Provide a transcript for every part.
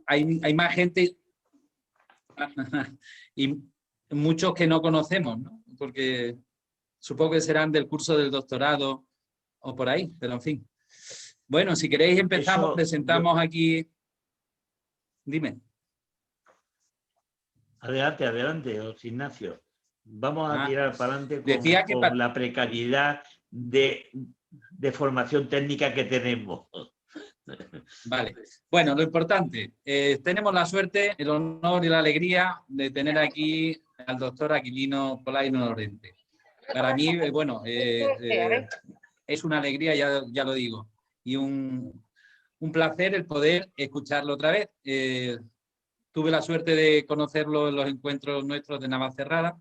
hay más gente y muchos que no conocemos, ¿no? Porque supongo que serán del curso del doctorado o por ahí, pero en fin. Bueno, si queréis empezamos, presentamos aquí. Dime. Adelante, adelante, José Ignacio. Vamos a tirar para adelante con la precariedad de formación técnica que tenemos. Vale. Bueno, lo importante, tenemos la suerte, el honor y la alegría de tener aquí al doctor Aquilino Polaino Lorente. Para mí, bueno, es una alegría, ya lo digo, y un placer el poder escucharlo otra vez. Tuve la suerte de conocerlo en los encuentros nuestros de Navacerrada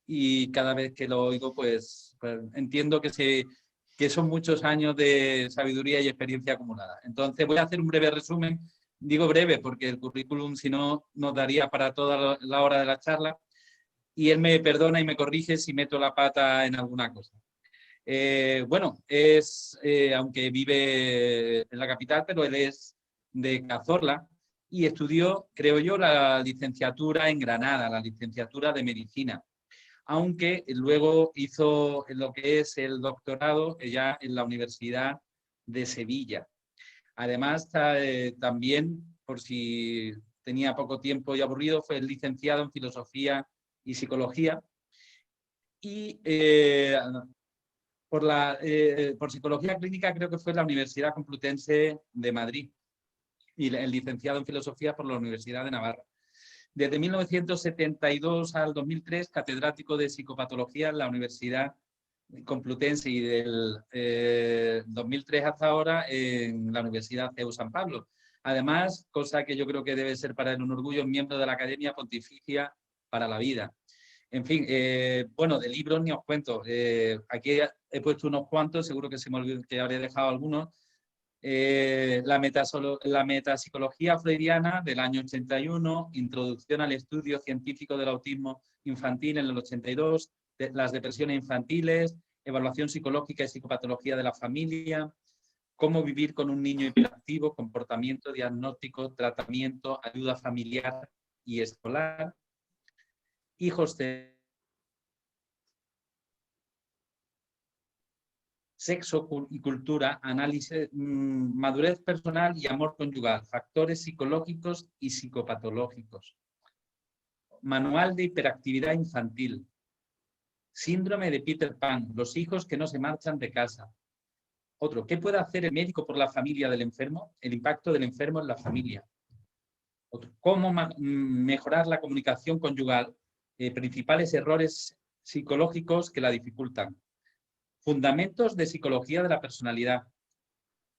y cada vez que lo oigo, pues entiendo que son muchos años de sabiduría y experiencia acumulada. Entonces voy a hacer un breve resumen. Digo breve porque el currículum, si no, nos daría para toda la hora de la charla. Y él me perdona y me corrige si meto la pata en alguna cosa. Bueno, aunque vive en la capital, pero él es de Cazorla y estudió, creo yo, la licenciatura en Granada, la licenciatura de Medicina, aunque luego hizo lo que es el doctorado ya en la Universidad de Sevilla. Además, también, por si tenía poco tiempo y aburrido, fue licenciado en Filosofía y Psicología y por Psicología Clínica creo que fue la Universidad Complutense de Madrid y el licenciado en Filosofía por la Universidad de Navarra. Desde 1972 al 2003, catedrático de Psicopatología en la Universidad Complutense y del 2003 hasta ahora en la Universidad CEU San Pablo. Además, cosa que yo creo que debe ser para él un orgullo, miembro de la Academia Pontificia para la Vida. En fin, bueno, de libros ni os cuento. Aquí he puesto unos cuantos, seguro que se me olvidó, que habré dejado algunos. La metapsicología freudiana del año 81, introducción al estudio científico del autismo infantil en el 82, las depresiones infantiles, evaluación psicológica y psicopatología de la familia, cómo vivir con un niño hiperactivo, comportamiento, diagnóstico, tratamiento, ayuda familiar y escolar, hijos de sexo y cultura, análisis, madurez personal y amor conyugal, factores psicológicos y psicopatológicos. Manual de hiperactividad infantil. Síndrome de Peter Pan, los hijos que no se marchan de casa. Otro, ¿qué puede hacer el médico por la familia del enfermo? El impacto del enfermo en la familia. Otro, ¿cómo mejorar la comunicación conyugal? Principales errores psicológicos que la dificultan. Fundamentos de psicología de la personalidad.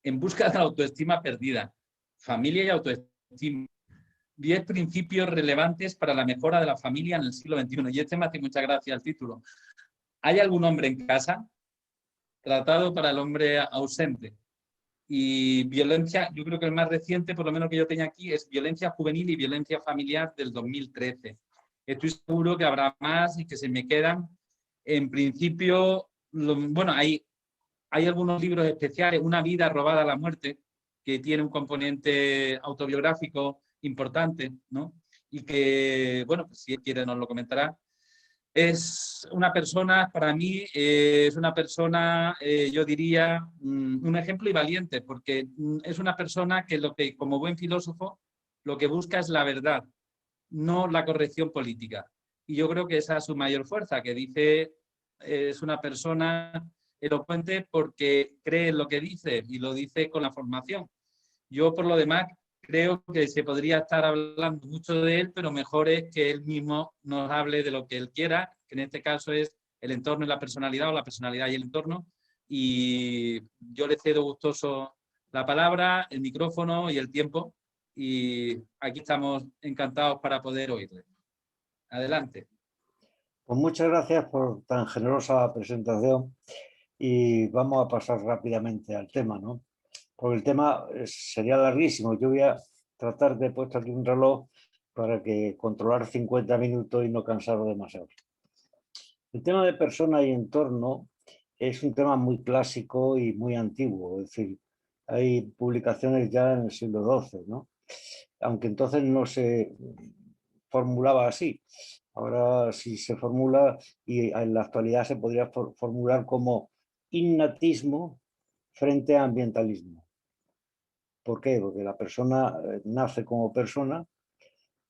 En busca de la autoestima perdida. Familia y autoestima. 10 principios relevantes para la mejora de la familia en el siglo XXI. Y este me hace mucha gracia el título. ¿Hay algún hombre en casa? Tratado para el hombre ausente. Y violencia, yo creo que el más reciente, por lo menos que yo tenía aquí, es violencia juvenil y violencia familiar del 2013. Estoy seguro que habrá más y que se me quedan. En principio, bueno, hay algunos libros especiales, Una vida robada a la muerte, que tiene un componente autobiográfico importante, ¿no? Y que, bueno, pues si él quiere nos lo comentará. Es una persona, para mí, es una persona, yo diría, un ejemplo y valiente, porque es una persona que, como buen filósofo, lo que busca es la verdad, no la corrección política. Y yo creo que esa es su mayor fuerza, que dice, es una persona elocuente porque cree en lo que dice y lo dice con la formación. Yo, por lo demás, creo que se podría estar hablando mucho de él, pero mejor es que él mismo nos hable de lo que él quiera, que en este caso es el entorno y la personalidad, o la personalidad y el entorno. Y yo le cedo gustoso la palabra, el micrófono y el tiempo. Y aquí estamos encantados para poder oírle. Adelante. Pues muchas gracias por tan generosa presentación y vamos a pasar rápidamente al tema, ¿no? Porque el tema sería larguísimo. Yo voy a tratar de puesto aquí un reloj para que controlar 50 minutos y no cansarlo demasiado. El tema de persona y entorno es un tema muy clásico y muy antiguo. Es decir, hay publicaciones ya en el siglo XII, ¿no? aunque entonces no se formulaba así. Ahora sí se formula y en la actualidad se podría formular como innatismo frente a ambientalismo. ¿Por qué? Porque la persona nace como persona,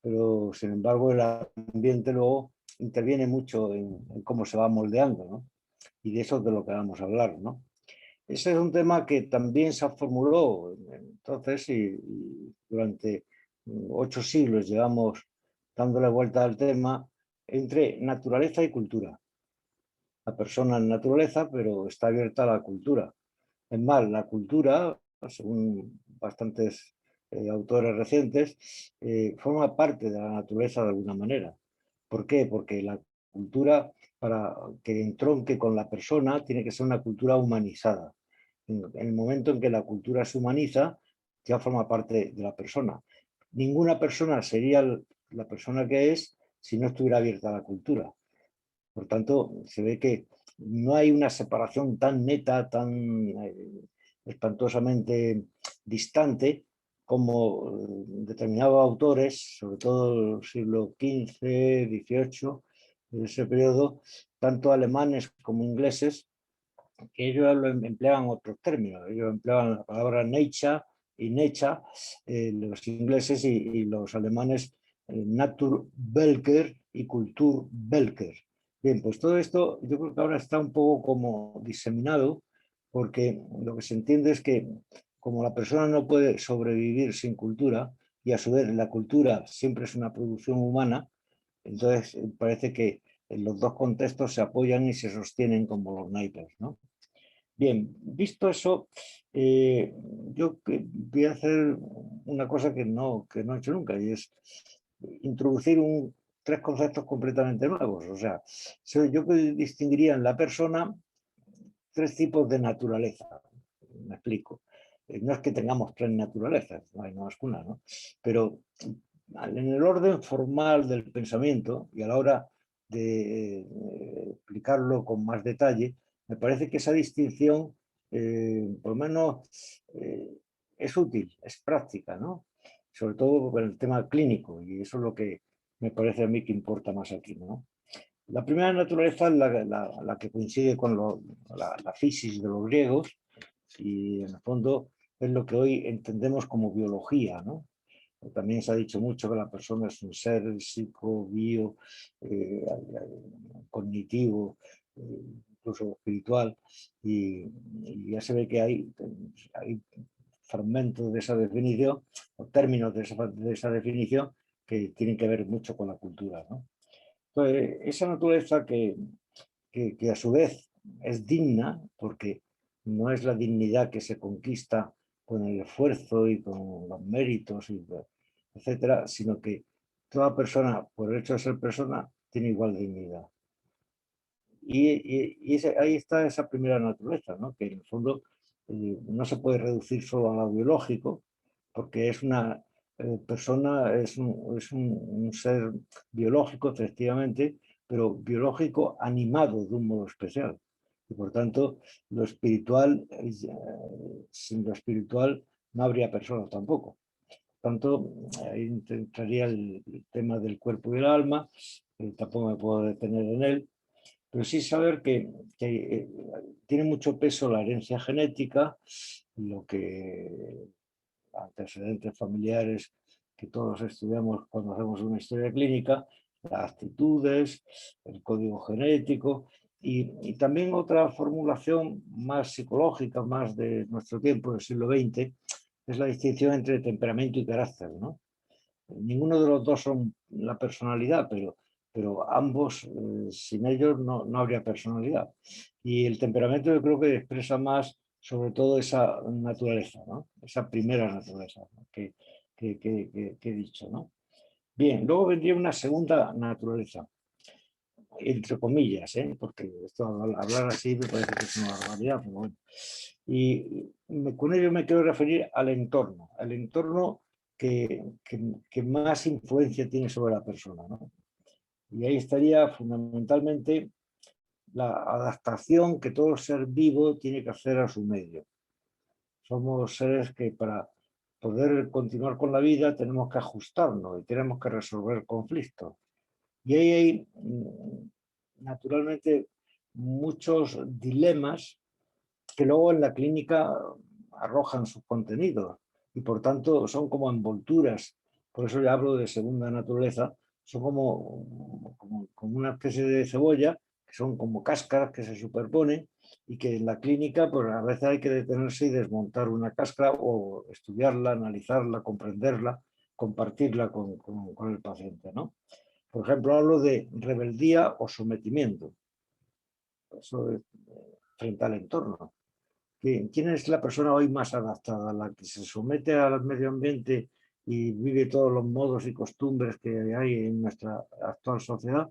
pero sin embargo el ambiente luego interviene mucho en cómo se va moldeando, ¿no? Y de eso es de lo que vamos a hablar, ¿no? Ese es un tema que también se formuló entonces y durante 8 siglos llevamos dándole vuelta al tema entre naturaleza y cultura. La persona es naturaleza, pero está abierta a la cultura. Es más, la cultura, según bastantes autores recientes, forma parte de la naturaleza de alguna manera. ¿Por qué? Porque la cultura, para que entronque con la persona, tiene que ser una cultura humanizada. En el momento en que la cultura se humaniza, ya forma parte de la persona. Ninguna persona sería la persona que es si no estuviera abierta a la cultura. Por tanto, se ve que no hay una separación tan neta, tan espantosamente distante como determinados autores, sobre todo el siglo XV, XVIII, en ese periodo, tanto alemanes como ingleses, que ellos empleaban otros términos. Ellos empleaban la palabra nature y nature, los ingleses y los alemanes, Naturvölker y Kulturvölker. Bien, pues todo esto yo creo que ahora está un poco como diseminado, porque lo que se entiende es que como la persona no puede sobrevivir sin cultura, y a su vez la cultura siempre es una producción humana, entonces parece que los dos contextos se apoyan y se sostienen como los naipes, ¿no? Bien, visto eso, yo voy a hacer una cosa que no he hecho nunca, y es introducir 3 conceptos completamente nuevos. O sea, yo distinguiría en la persona 3 tipos de naturaleza. Me explico. No es que tengamos 3 naturalezas, no hay más que una, ¿no? Pero en el orden formal del pensamiento y a la hora de explicarlo con más detalle, me parece que esa distinción, por lo menos, es útil, es práctica, ¿no? Sobre todo con el tema clínico, y eso es lo que me parece a mí que importa más aquí, ¿no? La primera naturaleza es la que coincide con la fisis de los griegos y en el fondo es lo que hoy entendemos como biología, ¿no? También se ha dicho mucho que la persona es un ser psico, bio, cognitivo, incluso espiritual, y ya se ve que hay fragmentos de esa definición, o términos de esa definición, que tienen que ver mucho con la cultura, ¿no? Entonces, esa naturaleza que a su vez es digna, porque no es la dignidad que se conquista con el esfuerzo y con los méritos, etcétera, sino que toda persona, por el hecho de ser persona, tiene igual dignidad. Ahí está esa primera naturaleza, ¿no? Que en el fondo no se puede reducir solo a lo biológico, porque es una persona, es un ser biológico, efectivamente, pero biológico animado de un modo especial. Y por tanto, lo espiritual, sin lo espiritual no habría persona tampoco. Por tanto, ahí entraría el tema del cuerpo y el alma, tampoco me puedo detener en él, pero sí saber que tiene mucho peso la herencia genética, lo que antecedentes familiares que todos estudiamos cuando hacemos una historia clínica, las actitudes, el código genético y también otra formulación más psicológica, más de nuestro tiempo, del siglo XX, es la distinción entre temperamento y carácter, ¿no? Ninguno de los dos son la personalidad, pero ambos, sin ellos no habría personalidad. Y el temperamento yo creo que expresa más sobre todo esa naturaleza, ¿no? Esa primera naturaleza, ¿no? que he dicho, ¿no? Bien, luego vendría una segunda naturaleza, entre comillas, porque esto hablar así me parece que es una barbaridad, pero bueno. Y con ello me quiero referir al entorno que más influencia tiene sobre la persona, ¿no? Y ahí estaría fundamentalmente la adaptación que todo ser vivo tiene que hacer a su medio. Somos seres que para poder continuar con la vida tenemos que ajustarnos y tenemos que resolver conflictos. Y ahí hay, naturalmente, muchos dilemas que luego en la clínica arrojan sus contenidos y por tanto son como envolturas. Por eso ya hablo de segunda naturaleza. Son como una especie de cebolla, que son como cáscaras que se superponen y que en la clínica pues a veces hay que detenerse y desmontar una cáscara o estudiarla, analizarla, comprenderla, compartirla con el paciente, ¿no? Por ejemplo, hablo de rebeldía o sometimiento. Eso es frente al entorno. ¿Quién es la persona hoy más adaptada? ¿La que se somete al medio ambiente y vive todos los modos y costumbres que hay en nuestra actual sociedad?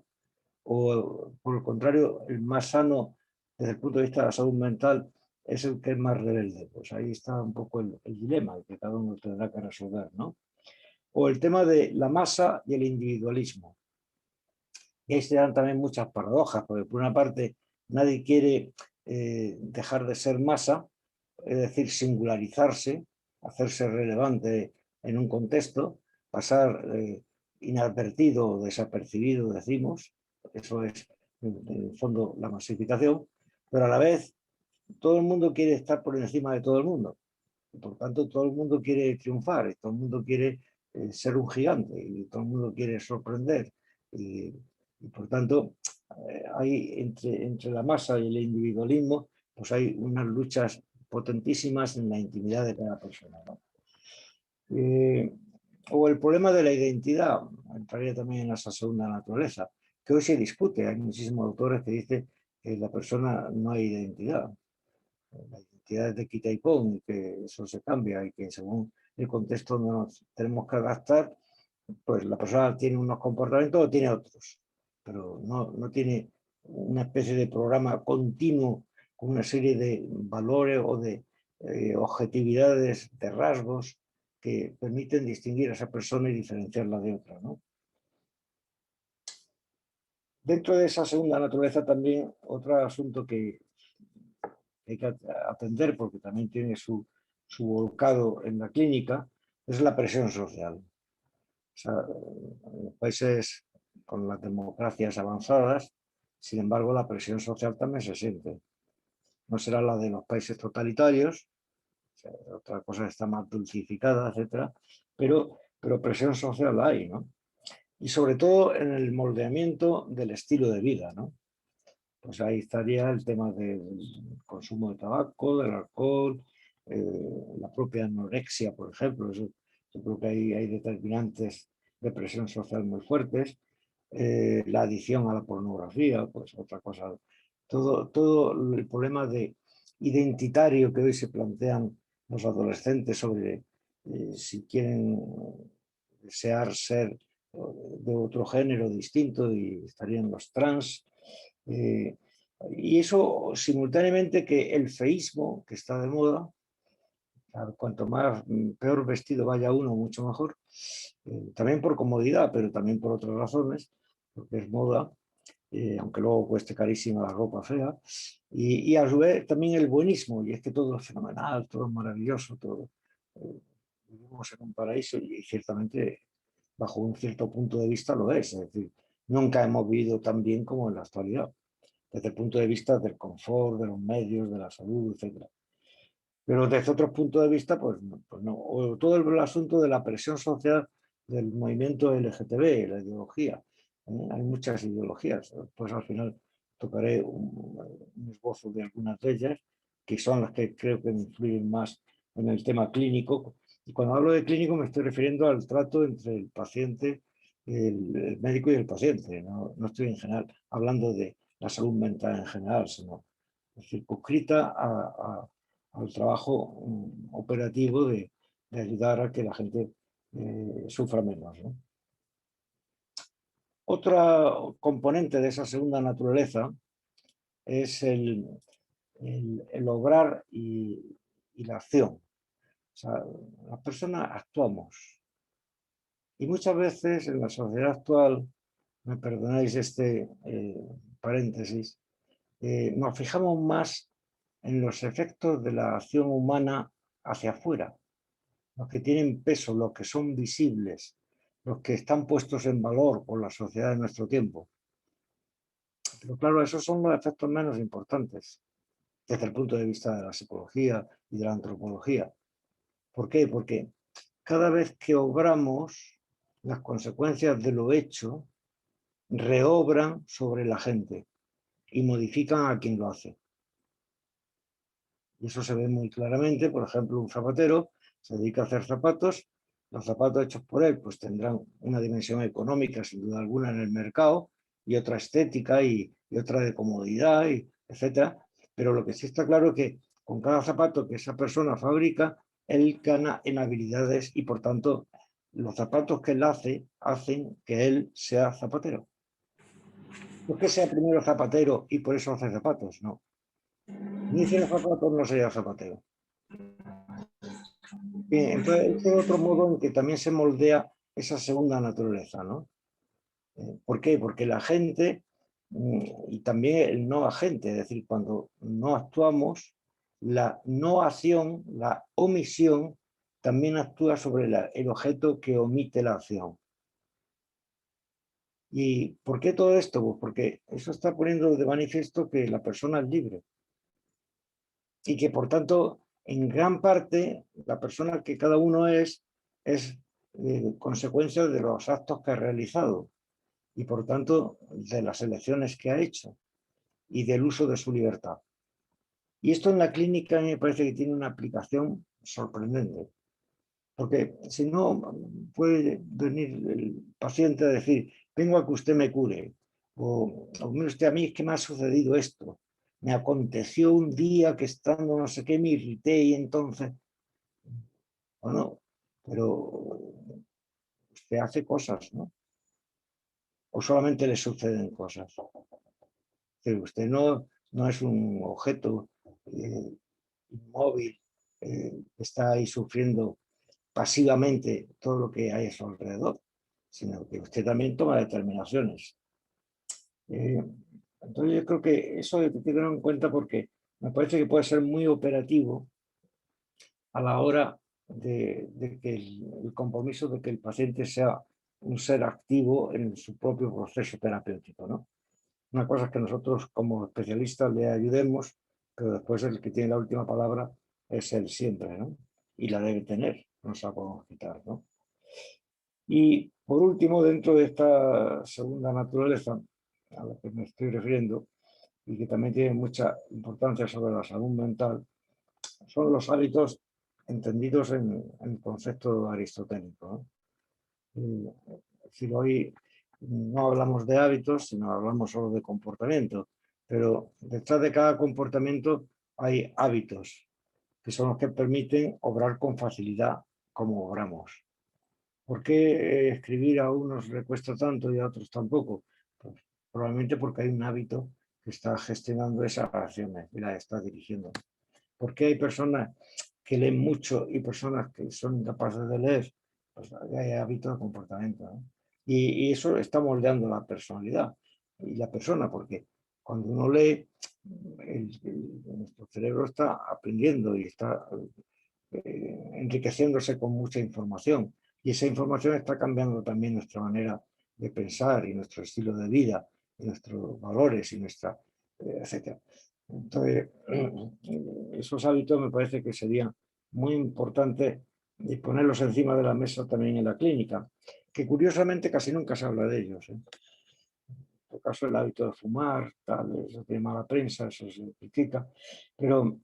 ¿O por el contrario, el más sano desde el punto de vista de la salud mental es el que es más rebelde? Pues ahí está un poco el dilema que cada uno tendrá que resolver, ¿no? O el tema de la masa y el individualismo. Y ahí se dan también muchas paradojas, porque por una parte nadie quiere dejar de ser masa, es decir, singularizarse, hacerse relevante en un contexto, pasar inadvertido o desapercibido, decimos, eso es en el fondo la masificación, pero a la vez todo el mundo quiere estar por encima de todo el mundo. Y por tanto, todo el mundo quiere triunfar, y todo el mundo quiere ser un gigante, y todo el mundo quiere sorprender. Y por tanto, hay entre la masa y el individualismo, pues hay unas luchas potentísimas en la intimidad de cada persona, ¿no? O el problema de la identidad, entraría también en esa segunda naturaleza, que hoy se discute. Hay muchísimos autores que dicen que la persona no hay identidad. La identidad es de quita y pon, y que eso se cambia y que según el contexto donde nos tenemos que adaptar, pues la persona tiene unos comportamientos o tiene otros, pero no tiene una especie de programa continuo con una serie de valores o de objetividades, de rasgos que permiten distinguir a esa persona y diferenciarla de otra, ¿no? Dentro de esa segunda naturaleza también otro asunto que hay que atender porque también tiene su volcado en la clínica es la presión social. O sea, en los países con las democracias avanzadas, sin embargo, la presión social también se siente. No será la de los países totalitarios, o sea, otra cosa está más dulcificada, etcétera, pero presión social hay, ¿no? Y sobre todo en el moldeamiento del estilo de vida, ¿no? Pues ahí estaría el tema del consumo de tabaco, del alcohol, la propia anorexia, por ejemplo. Yo creo que hay determinantes de presión social muy fuertes. La adicción a la pornografía, pues otra cosa. Todo el problema identitario que hoy se plantean los adolescentes sobre si quieren desear ser de otro género distinto y estarían los trans. Y eso simultáneamente que el feísmo, que está de moda, cuanto más peor vestido vaya uno, mucho mejor, también por comodidad, pero también por otras razones, porque es moda, aunque luego cueste carísima la ropa fea, y a su vez también el buenismo, y es que todo es fenomenal, todo es maravilloso, todo. Vivimos en un paraíso y ciertamente bajo un cierto punto de vista lo es decir, nunca hemos vivido tan bien como en la actualidad, desde el punto de vista del confort, de los medios, de la salud, etc. Pero desde otros puntos de vista, pues no. O todo el asunto de la presión social del movimiento LGTB, la ideología. Hay muchas ideologías. Pues al final tocaré un esbozo de algunas de ellas, que son las que creo que influyen más en el tema clínico. Y cuando hablo de clínico me estoy refiriendo al trato entre el paciente, el médico y el paciente. No estoy en general hablando de la salud mental en general, sino circunscrita al trabajo operativo de ayudar a que la gente sufra menos, ¿no? Otra componente de esa segunda naturaleza es el obrar y la acción. O sea, las personas actuamos. Y muchas veces en la sociedad actual, me perdonáis este paréntesis, nos fijamos más en los efectos de la acción humana hacia afuera los que tienen peso, los que son visibles, los que están puestos en valor por la sociedad de nuestro tiempo. Pero claro, esos son los efectos menos importantes desde el punto de vista de la psicología y de la antropología. ¿Por qué? Porque cada vez que obramos, las consecuencias de lo hecho reobran sobre la gente y modifican a quien lo hace. Y eso se ve muy claramente. Por ejemplo, un zapatero se dedica a hacer zapatos. Los zapatos hechos por él pues tendrán una dimensión económica, sin duda alguna, en el mercado, y otra estética y otra de comodidad, etc. Pero lo que sí está claro es que con cada zapato que esa persona fabrica, él gana en habilidades y, por tanto, los zapatos que él hace hacen que él sea zapatero. No es que sea primero zapatero y por eso hace zapatos, no. Ni hiciera zapatos no sería zapatero. Bien, entonces, ese es otro modo en que también se moldea esa segunda naturaleza, ¿no? ¿Por qué? Porque la gente y también el no agente, es decir, cuando no actuamos, la no acción, la omisión, también actúa sobre el objeto que omite la acción. ¿Y por qué todo esto? Pues porque eso está poniendo de manifiesto que la persona es libre y que, por tanto, en gran parte, la persona que cada uno es consecuencia de los actos que ha realizado y, por tanto, de las elecciones que ha hecho y del uso de su libertad. Y esto en la clínica a mí me parece que tiene una aplicación sorprendente, porque si no, puede venir el paciente a decir, vengo a que usted me cure, o mire usted, a mí es que me ha sucedido esto, me aconteció un día que estando no sé qué me irrité y entonces, bueno, pero usted hace cosas, ¿no? O solamente le suceden cosas. Pero usted no es un objeto inmóvil que está ahí sufriendo pasivamente todo lo que hay a su alrededor, sino que usted también toma determinaciones. Entonces yo creo que eso hay que tenerlo en cuenta porque me parece que puede ser muy operativo a la hora de que el compromiso de que el paciente sea un ser activo en su propio proceso terapéutico, ¿no? Una cosa es que nosotros como especialistas le ayudemos, pero después el que tiene la última palabra es él siempre, ¿no? Y la debe tener, no se la podemos quitar, ¿no? Y por último, dentro de esta segunda naturaleza a la que me estoy refiriendo, y que también tiene mucha importancia sobre la salud mental, son los hábitos entendidos en el concepto aristotélico, ¿no? Es decir, hoy no hablamos de hábitos, sino hablamos solo de comportamiento, pero detrás de cada comportamiento hay hábitos, que son los que permiten obrar con facilidad como obramos. ¿Por qué escribir a unos le cuesta tanto y a otros tampoco? Pues probablemente porque hay un hábito que está gestionando esas acciones y las está dirigiendo. ¿Por qué hay personas que leen mucho y personas que son incapaces de leer? Pues hay hábitos de comportamiento, ¿no? Y eso está moldeando la personalidad y la persona, porque cuando uno lee, nuestro cerebro está aprendiendo y está enriqueciéndose con mucha información. Y esa información está cambiando también nuestra manera de pensar y nuestro estilo de vida, y nuestros valores y nuestra, etcétera. Entonces, esos hábitos me parece que serían muy importantes y ponerlos encima de la mesa también en la clínica, que curiosamente casi nunca se habla de ellos, ¿eh? En todo caso, el hábito de fumar, tal, eso tiene mala prensa, eso se critica, pero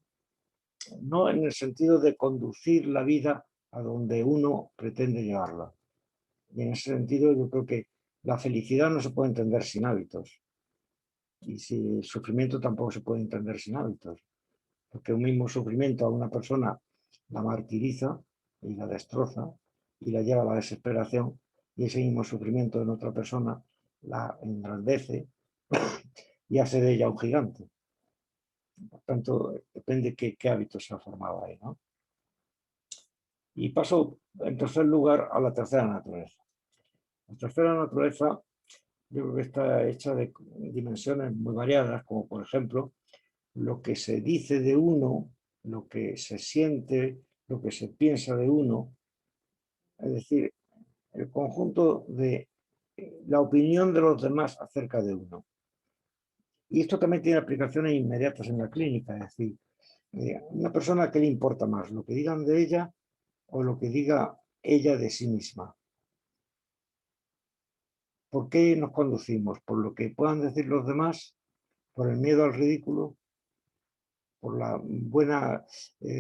no en el sentido de conducir la vida a donde uno pretende llevarla. Y en ese sentido yo creo que la felicidad no se puede entender sin hábitos. Y si el sufrimiento tampoco se puede entender sin hábitos. Porque un mismo sufrimiento a una persona la martiriza y la destroza y la lleva a la desesperación, y ese mismo sufrimiento en otra persona la engrandece y hace de ella un gigante. Por tanto, depende qué hábitos se ha formado ahí, ¿no? Y paso, en tercer lugar, a la tercera naturaleza. La tercera naturaleza yo creo que está hecha de dimensiones muy variadas, como por ejemplo lo que se dice de uno, lo que se siente, lo que se piensa de uno es decir, el conjunto de la opinión de los demás acerca de uno. Y esto también tiene aplicaciones inmediatas en la clínica, es decir, una persona que le importa más, lo que digan de ella o lo que diga ella de sí misma. ¿Por qué nos conducimos? ¿Por lo que puedan decir los demás? ¿Por el miedo al ridículo? ¿Por la buena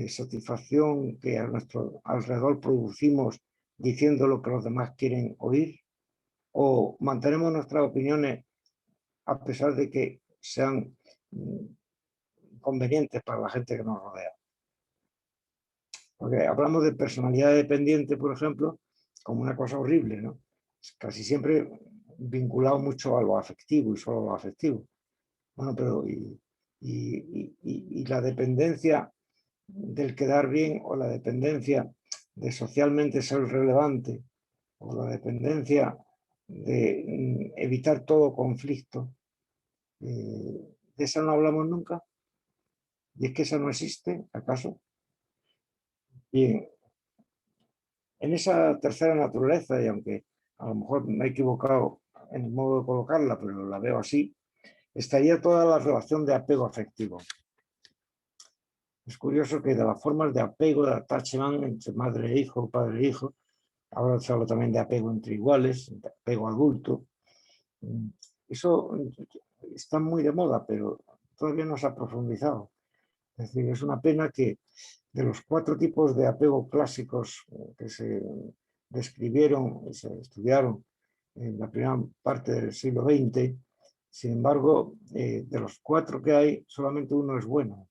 satisfacción que a nuestro alrededor producimos diciendo lo que los demás quieren oír? ¿O mantenemos nuestras opiniones a pesar de que sean convenientes para la gente que nos rodea? Porque hablamos de personalidad dependiente, por ejemplo, como una cosa horrible, ¿no? Casi siempre vinculado mucho a lo afectivo y solo a lo afectivo. Bueno, pero y la dependencia del quedar bien o la dependencia de socialmente ser relevante o la dependencia de evitar todo conflicto, de esa no hablamos nunca. ¿Y es que esa no existe, acaso? Bien, en esa tercera naturaleza, y aunque a lo mejor me he equivocado en el modo de colocarla, pero la veo así, estaría toda la relación de apego afectivo. Es curioso que de las formas de apego, de attachment entre madre e hijo, padre e hijo, ahora se habla también de apego entre iguales, de apego adulto. Eso está muy de moda, pero todavía no se ha profundizado. Es decir, es una pena que de los 4 tipos de apego clásicos que se describieron y se estudiaron en la primera parte del siglo XX, sin embargo, de los 4 que hay, solamente uno es bueno,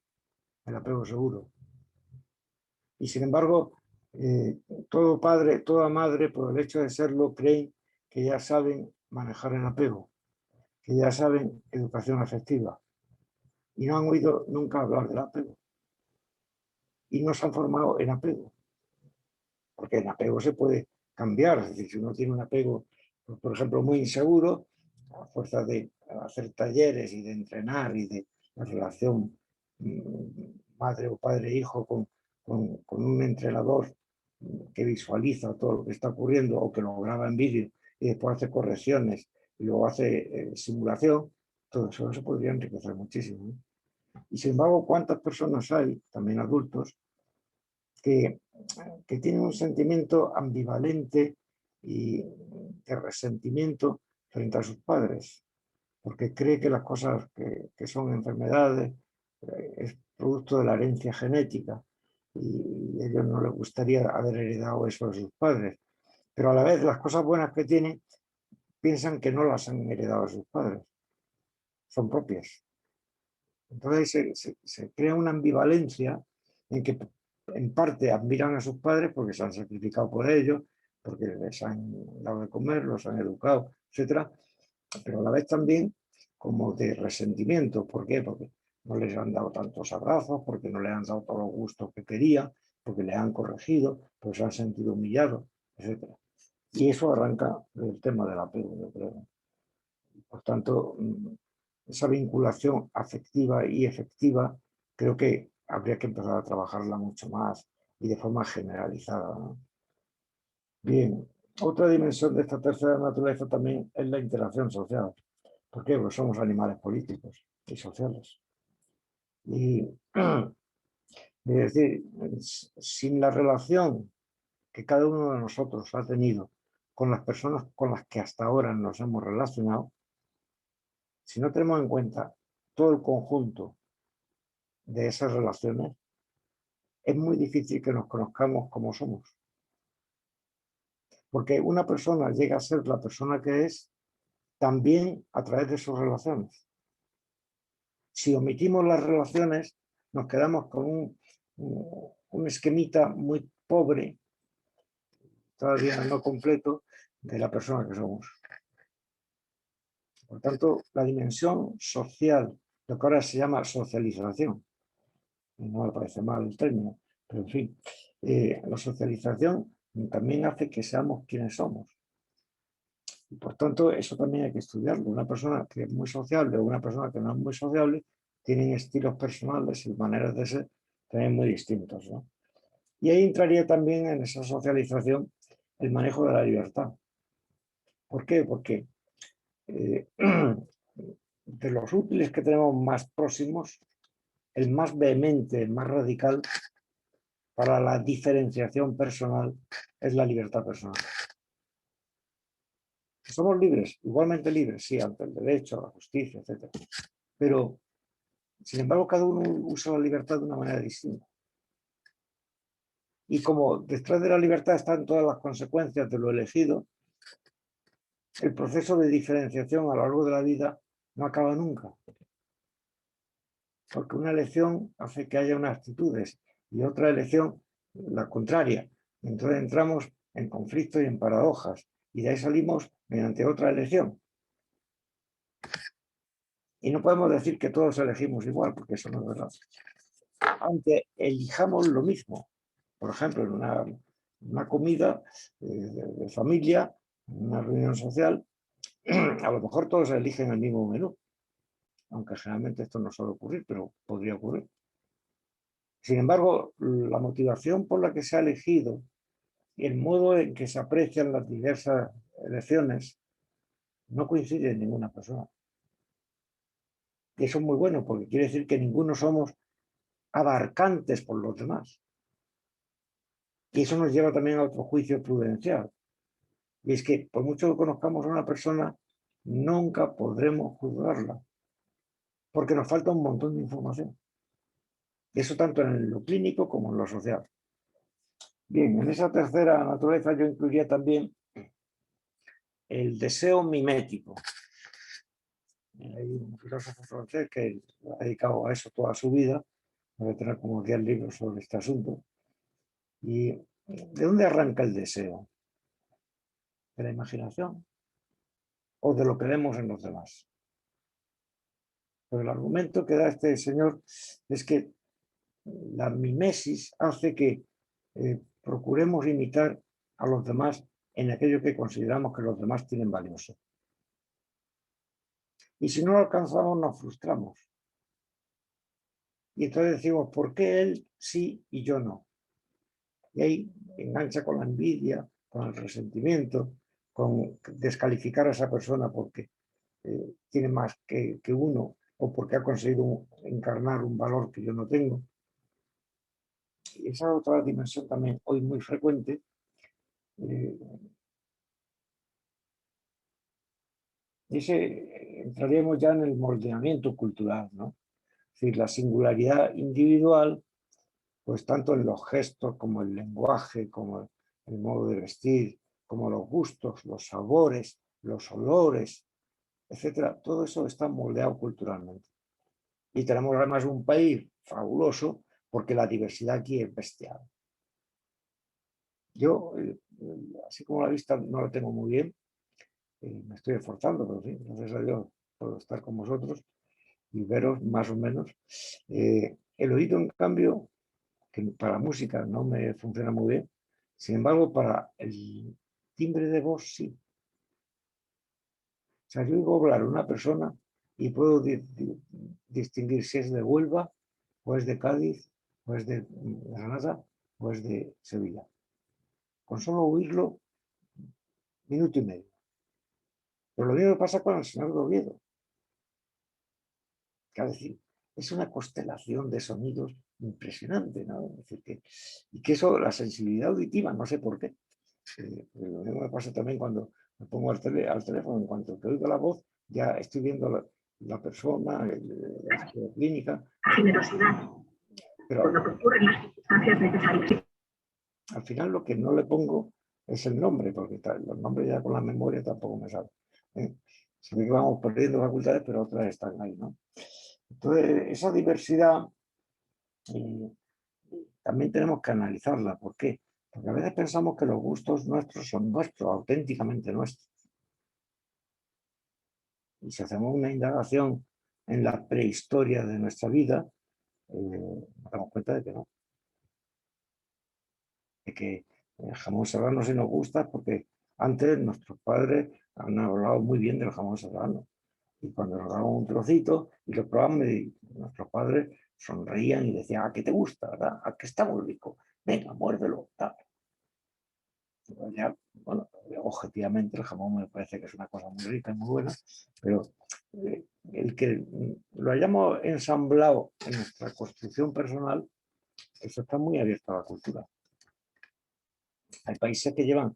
el apego seguro. Y sin embargo, todo padre, toda madre, por el hecho de serlo, creen que ya saben manejar el apego, que ya saben educación afectiva. Y no han oído nunca hablar del apego. Y no se han formado en apego. Porque en apego se puede cambiar. Es decir, si uno tiene un apego, por ejemplo, muy inseguro, a fuerza de hacer talleres y de entrenar y de la relación madre o padre-hijo con un entrenador que visualiza todo lo que está ocurriendo o que lo graba en vídeo y después hace correcciones y luego hace simulación, todo eso se podría enriquecer muchísimo, ¿no? Y sin embargo, ¿cuántas personas hay, también adultos, que tienen un sentimiento ambivalente y de resentimiento frente a sus padres? Porque cree que las cosas que son enfermedades es producto de la herencia genética y a ellos no les gustaría haber heredado eso de sus padres. Pero a la vez las cosas buenas que tienen piensan que no las han heredado de sus padres, son propias. Entonces se crea una ambivalencia en que en parte admiran a sus padres porque se han sacrificado por ellos, porque les han dado de comer, los han educado, etc. Pero a la vez también como de resentimiento. ¿Por qué? Porque no les han dado tantos abrazos, porque no les han dado todos los gustos que querían, porque les han corregido, porque se han sentido humillados, etc. Y eso arranca del tema del apego, yo creo. Por tanto, esa vinculación afectiva y efectiva creo que habría que empezar a trabajarla mucho más y de forma generalizada, ¿no? Bien, otra dimensión de esta tercera naturaleza también es la interacción social. ¿Por qué? Porque somos animales políticos y sociales. Y es decir, sin la relación que cada uno de nosotros ha tenido con las personas con las que hasta ahora nos hemos relacionado, si no tenemos en cuenta todo el conjunto de esas relaciones, es muy difícil que nos conozcamos como somos. Porque una persona llega a ser la persona que es también a través de sus relaciones. Si omitimos las relaciones, nos quedamos con un esquemita muy pobre, todavía no completo, de la persona que somos. Por tanto, la dimensión social, lo que ahora se llama socialización, no me parece mal el término, pero en fin, la socialización también hace que seamos quienes somos. Y por tanto, eso también hay que estudiarlo. Una persona que es muy sociable o una persona que no es muy sociable tienen estilos personales y maneras de ser también muy distintos, ¿no? Y ahí entraría también en esa socialización el manejo de la libertad. ¿Por qué? Porque de los útiles que tenemos más próximos, el más vehemente, el más radical para la diferenciación personal es la libertad personal. Somos libres, igualmente libres, sí, ante el derecho, la justicia, etc. Pero, sin embargo, cada uno usa la libertad de una manera distinta. Y como detrás de la libertad están todas las consecuencias de lo elegido, el proceso de diferenciación a lo largo de la vida no acaba nunca. Porque una elección hace que haya unas actitudes y otra elección la contraria. Entonces entramos en conflictos y en paradojas y de ahí salimos mediante otra elección. Y no podemos decir que todos elegimos igual, porque eso no es verdad. Aunque elijamos lo mismo, por ejemplo, en una comida de familia, en una reunión social, a lo mejor todos eligen el mismo menú, aunque generalmente esto no suele ocurrir, pero podría ocurrir. Sin embargo, la motivación por la que se ha elegido y el modo en que se aprecian las diversas elecciones no coincide en ninguna persona. Y eso es muy bueno, porque quiere decir que ninguno somos abarcantes por los demás. Y eso nos lleva también a otro juicio prudencial. Y es que por mucho que conozcamos a una persona, nunca podremos juzgarla, porque nos falta un montón de información. Y eso tanto en lo clínico como en lo social. Bien, en esa tercera naturaleza yo incluiría también el deseo mimético. Hay un filósofo francés que ha dedicado a eso toda su vida, debe tener como 10 libros sobre este asunto. ¿Y de dónde arranca el deseo? ¿De la imaginación o de lo que vemos en los demás? Pero el argumento que da este señor es que la mimesis hace que procuremos imitar a los demás en aquello que consideramos que los demás tienen valioso. Y si no lo alcanzamos, nos frustramos. Y entonces decimos, ¿por qué él sí y yo no? Y ahí engancha con la envidia, con el resentimiento, con descalificar a esa persona porque tiene más que uno o porque ha conseguido encarnar un valor que yo no tengo. Y esa otra dimensión también hoy muy frecuente. Entraríamos ya en el moldeamiento cultural, ¿no? Es decir, la singularidad individual, pues tanto en los gestos como el lenguaje, como el modo de vestir, como los gustos, los sabores, los olores, etcétera, todo eso está moldeado culturalmente. Y tenemos además un país fabuloso porque la diversidad aquí es bestial. Yo, así como la vista no la tengo muy bien, me estoy esforzando, pero sí, gracias a Dios puedo estar con vosotros y veros más o menos. El oído, en cambio, que para la música no me funciona muy bien, sin embargo, para el timbre de voz sí. O sea, yo oigo hablar a una persona y puedo distinguir si es de Huelva, o es de Cádiz, o es de Granada, o es de Sevilla. Con solo oírlo, minuto y medio. Pero lo mismo pasa con el señor de Oviedo. Es decir, es una constelación de sonidos impresionante, ¿no? Es decir, y que eso, la sensibilidad auditiva, no sé por qué. Lo mismo me pasa también cuando me pongo al teléfono, en cuanto que oigo la voz, ya estoy viendo la persona, la clínica. Generosidad. Pero por lo que ocurre en las circunstancias necesarias. Al final lo que no le pongo es el nombre, porque los nombres ya con la memoria tampoco me salen. Se ve que vamos perdiendo facultades, pero otras están ahí, ¿no? Entonces, esa diversidad también tenemos que analizarla. ¿Por qué? Porque a veces pensamos que los gustos nuestros son nuestros, auténticamente nuestros. Y si hacemos una indagación en la prehistoria de nuestra vida, nos damos cuenta de que no. De que el jamón serrano sí nos gusta porque antes nuestros padres han hablado muy bien del jamón serrano. Y cuando nos daban un trocito y lo probamos, nuestros padres sonreían y decían, ¿a qué te gusta? ¿Verdad? ¿A qué está muy rico? Venga, muérdelo. Tal. Ya, bueno, objetivamente el jamón me parece que es una cosa muy rica y muy buena, pero el que lo hayamos ensamblado en nuestra construcción personal, eso está muy abierto a la cultura. Hay países que llevan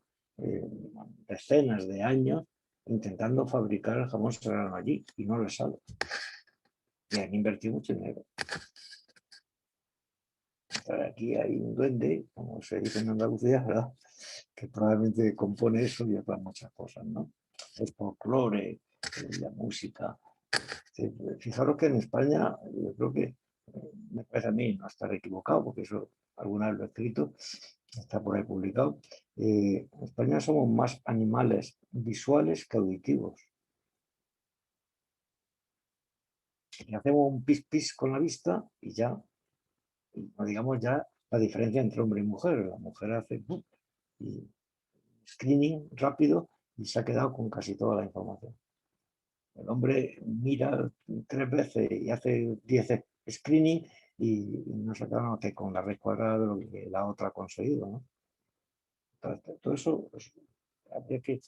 decenas de años intentando fabricar el jamón serrano allí y no les sale. Y han invertido mucho dinero. Aquí hay un duende, como se dice en Andalucía, ¿verdad?, que probablemente compone eso y otras muchas cosas, ¿no? El folclore, la música. Fijaros que en España, yo creo que, me parece a mí no estar equivocado, porque eso alguna vez lo he escrito, está por ahí publicado, en España somos más animales visuales que auditivos. Y hacemos un pis-pis con la vista y ya, y no digamos ya la diferencia entre hombre y mujer. La mujer hace y screening rápido y se ha quedado con casi toda la información. El hombre mira 3 veces y hace 10 screening y no se queda más que con la red cuadrada de lo que la otra ha conseguido, ¿no? Entonces, todo eso habría que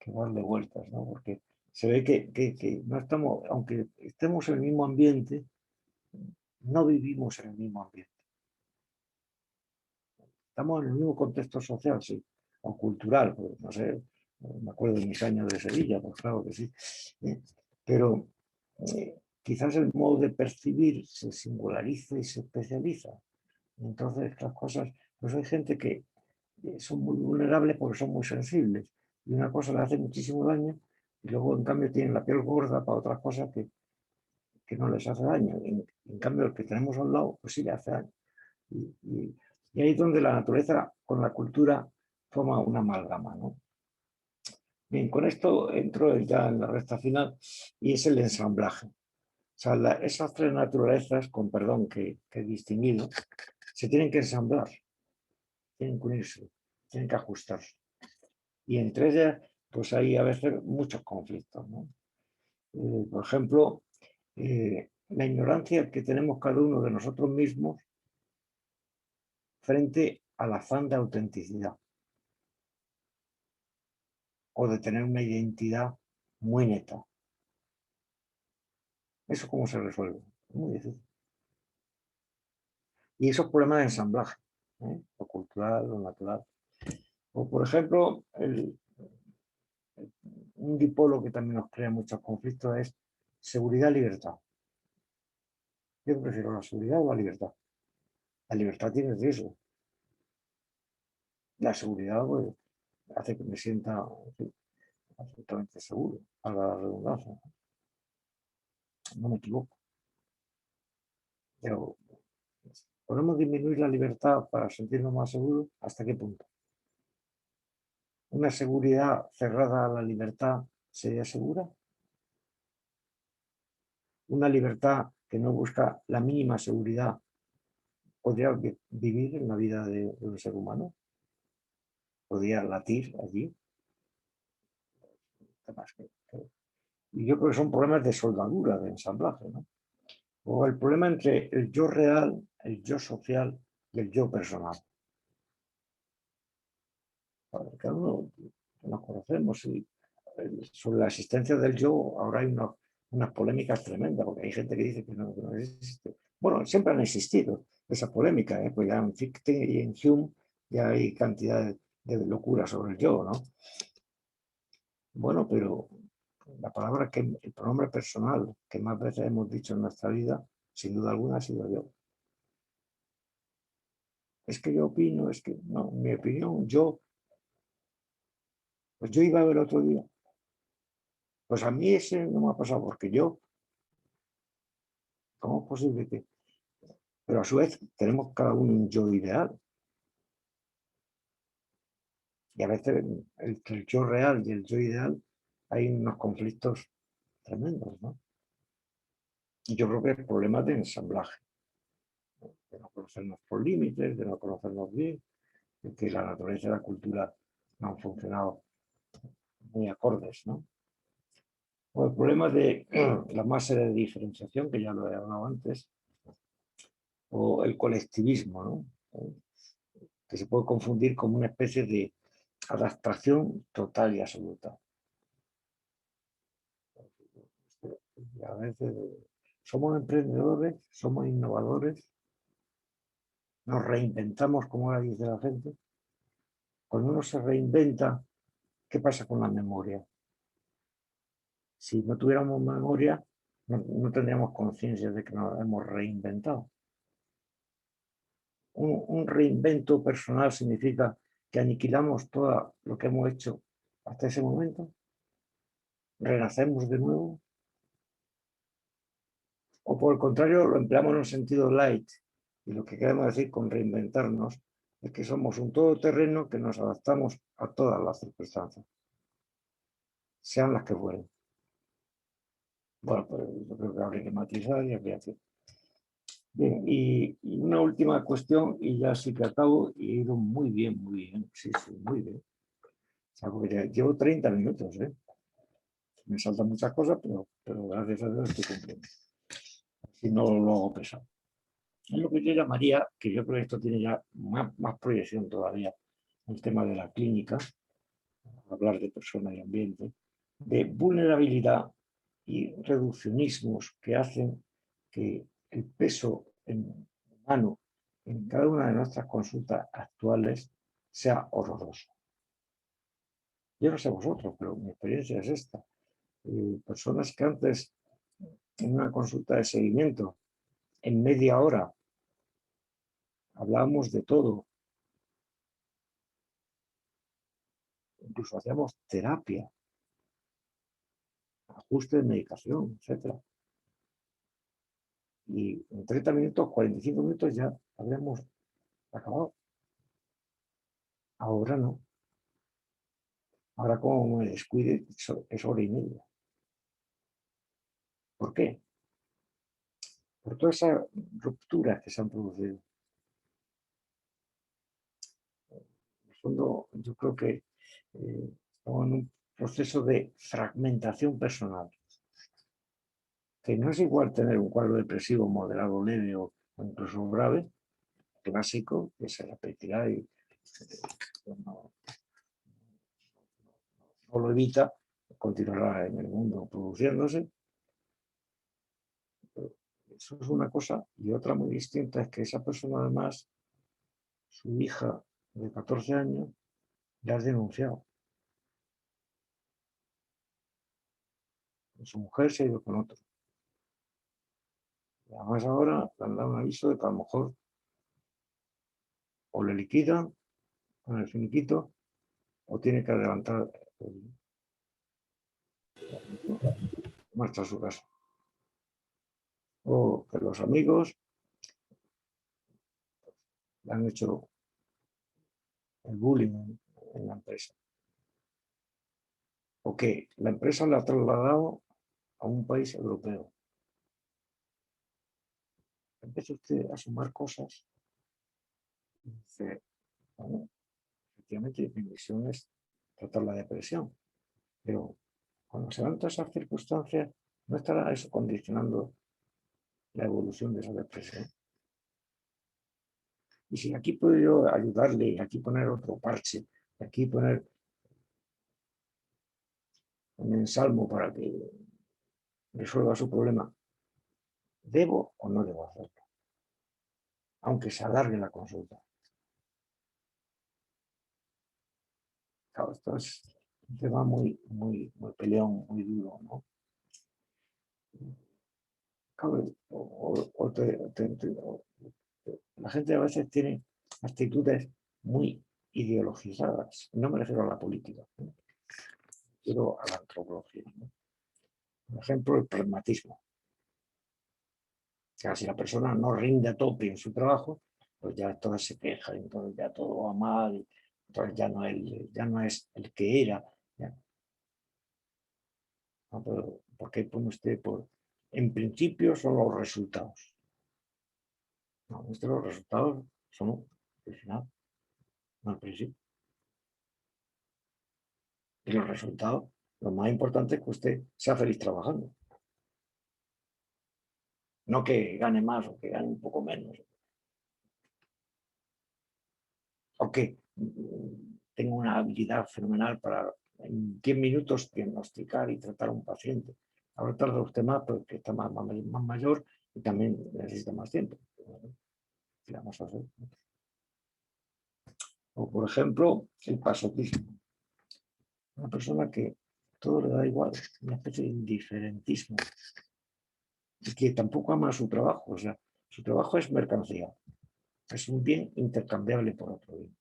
darle vueltas, ¿no? Porque se ve que no estamos, aunque estemos en el mismo ambiente, no vivimos en el mismo ambiente. Estamos en el mismo contexto social, sí, o cultural, pues, no sé, me acuerdo de mis años de Sevilla, pues claro que sí. Pero quizás el modo de percibir se singulariza y se especializa. Entonces, estas cosas, pues hay gente que son muy vulnerables porque son muy sensibles. Y una cosa le hace muchísimo daño y luego, en cambio, tienen la piel gorda para otras cosas que no les hace daño. En cambio, el que tenemos al lado, pues sí le hace daño. Y ahí es donde la naturaleza con la cultura forma una amalgama, ¿no? Bien, con esto entro ya en la recta final y es el ensamblaje. O sea, esas 3 naturalezas, con perdón que he distinguido, se tienen que ensamblar, tienen que unirse, tienen que ajustarse. Y entre ellas, pues hay a veces muchos conflictos, ¿no? Por ejemplo, la ignorancia que tenemos cada uno de nosotros mismos frente al afán de autenticidad o de tener una identidad muy neta. ¿Eso cómo se resuelve? Muy difícil. Y esos problemas de ensamblaje, lo cultural, lo natural. O, por ejemplo, un dipolo que también nos crea muchos conflictos es seguridad-libertad. Yo prefiero la seguridad o la libertad. La libertad tiene riesgo. La seguridad, pues, hace que me sienta, en fin, absolutamente seguro, a la redundancia. No me equivoco. Pero, ¿podemos disminuir la libertad para sentirnos más seguros? ¿Hasta qué punto? ¿Una seguridad cerrada a la libertad sería segura? ¿Una libertad que no busca la mínima seguridad podría vivir en la vida de un ser humano? ¿Podría latir allí? Y yo creo que son problemas de soldadura, de ensamblaje, ¿no? O el problema entre el yo real, el yo social y el yo personal. Cada uno nos conocemos y sobre la existencia del yo ahora hay unas polémicas tremendas, porque hay gente que dice que no existe. Bueno, siempre han existido esas polémicas, pues ya en Fichte y en Hume ya hay cantidad de locura sobre el yo, ¿no? Bueno, pero la palabra el pronombre personal que más veces hemos dicho en nuestra vida, sin duda alguna, ha sido yo. Es que yo opino, es que no, mi opinión, pues yo iba a ver otro día. Pues a mí ese no me ha pasado, porque yo, ¿cómo es posible que? Pero a su vez tenemos cada uno un yo ideal. Y a veces entre el yo real y el yo ideal hay unos conflictos tremendos, ¿no? Y yo creo que es problema de ensamblaje, ¿no? De no conocernos por límites, de no conocernos bien, de que la naturaleza y la cultura no han funcionado muy acordes, ¿no? O el problema de la masa de diferenciación, que ya lo he hablado antes, o el colectivismo, ¿no? Que se puede confundir como una especie adaptación total y absoluta. Y a veces somos emprendedores, somos innovadores, nos reinventamos, como ahora dice la gente. Cuando uno se reinventa, ¿qué pasa con la memoria? Si no tuviéramos memoria, no tendríamos conciencia de que nos hemos reinventado. Un reinvento personal significa que aniquilamos todo lo que hemos hecho hasta ese momento, renacemos de nuevo, o por el contrario lo empleamos en un sentido light, y lo que queremos decir con reinventarnos es que somos un todoterreno que nos adaptamos a todas las circunstancias, sean las que fueren. Bueno, pues yo creo que habría que matizar y habría que... Bien, y una última cuestión, y ya sí que acabo, y he ido muy bien, sí, muy bien. O sea, porque llevo 30 minutos, ¿eh? Me saltan muchas cosas, pero gracias a Dios estoy cumpliendo. Si no lo hago pesado. Es lo que yo llamaría, que yo creo que esto tiene ya más proyección todavía, el tema de la clínica, hablar de persona y ambiente, de vulnerabilidad y reduccionismos que hacen que el peso humano en cada una de nuestras consultas actuales sea horroroso. Yo no sé vosotros, pero mi experiencia es esta. Personas que antes, en una consulta de seguimiento, en media hora, hablábamos de todo, incluso hacíamos terapia, ajuste de medicación, etc. Y en 30 minutos, 45 minutos ya habíamos acabado. Ahora no. Ahora como me descuide es hora y media. ¿Por qué? Por todas esas rupturas que se han producido. En el fondo, yo creo que estamos en un proceso de fragmentación personal. Que no es igual tener un cuadro depresivo moderado, leve o incluso grave, clásico, que se repetirá y no lo evita, continuará en el mundo produciéndose. Eso es una cosa, y otra muy distinta es que esa persona además, su hija de 14 años, le ha denunciado. Su mujer se ha ido con otro. Y además ahora le han dado un aviso de que a lo mejor o le liquidan con el finiquito o tiene que adelantar marcha a su casa. O que los amigos le han hecho el bullying en la empresa. O que la empresa la ha trasladado a un país europeo. Empieza usted a sumar cosas y dice, bueno, efectivamente mi misión es tratar la depresión, pero cuando se dan todas esas circunstancias, no estará eso condicionando la evolución de esa depresión. Y si aquí puedo yo ayudarle, aquí poner otro parche, aquí poner un ensalmo para que resuelva su problema, ¿debo o no debo hacerlo? Aunque se alargue la consulta. Claro, esto es un tema muy peleón, muy duro, ¿no? Claro, la gente a veces tiene actitudes muy ideologizadas. No me refiero a la política, ¿no? Refiero a la antropología, ¿no? Por ejemplo, el pragmatismo. Que si la persona no rinde a tope en su trabajo, pues ya todas se queja, entonces ya todo va mal, entonces ya no es el que era. Ya. No, pero, ¿por qué pone usted en principio son los resultados? No, los resultados son el final, no al principio. Y los resultados, lo más importante es que usted sea feliz trabajando. No que gane más o que gane un poco menos. O que tenga una habilidad fenomenal para en 10 minutos diagnosticar y tratar a un paciente. Ahora tarda usted más porque está más mayor y también necesita más tiempo. ¿Qué vamos a hacer? O, por ejemplo, el pasotismo. Una persona que todo le da igual, una especie de indiferentismo, y que tampoco ama su trabajo. O sea, su trabajo es mercancía, es un bien intercambiable por otro bien,